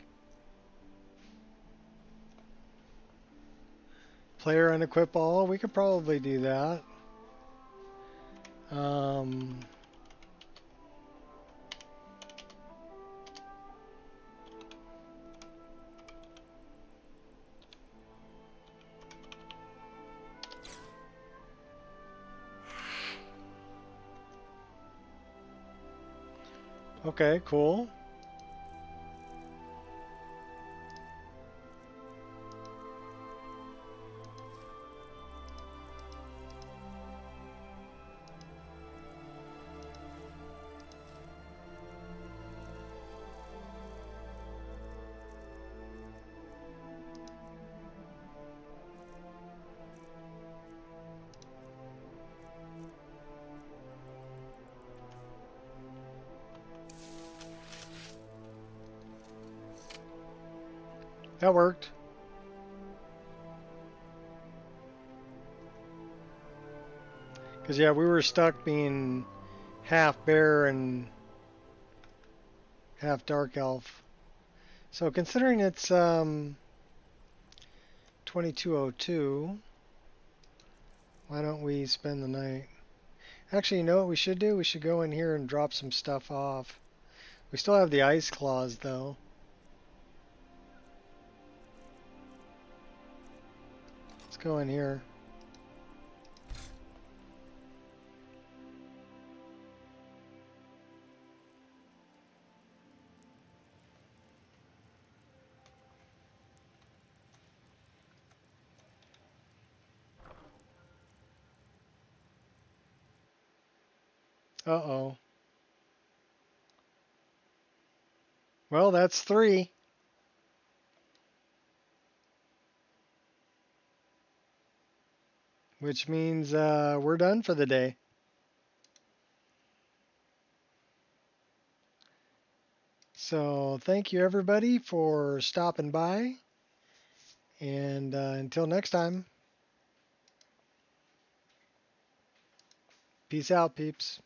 Player unequip all. We could probably do that. Okay, cool. That worked. Because, yeah, we were stuck being half bear and half dark elf. So, considering it's 2202, why don't we spend the night? Actually, you know what we should do? We should go in here and drop some stuff off. We still have the ice claws, though. Let's go in here. Uh-oh. Well, that's 3. Which means we're done for the day. So thank you everybody for stopping by. And until next time, peace out, peeps.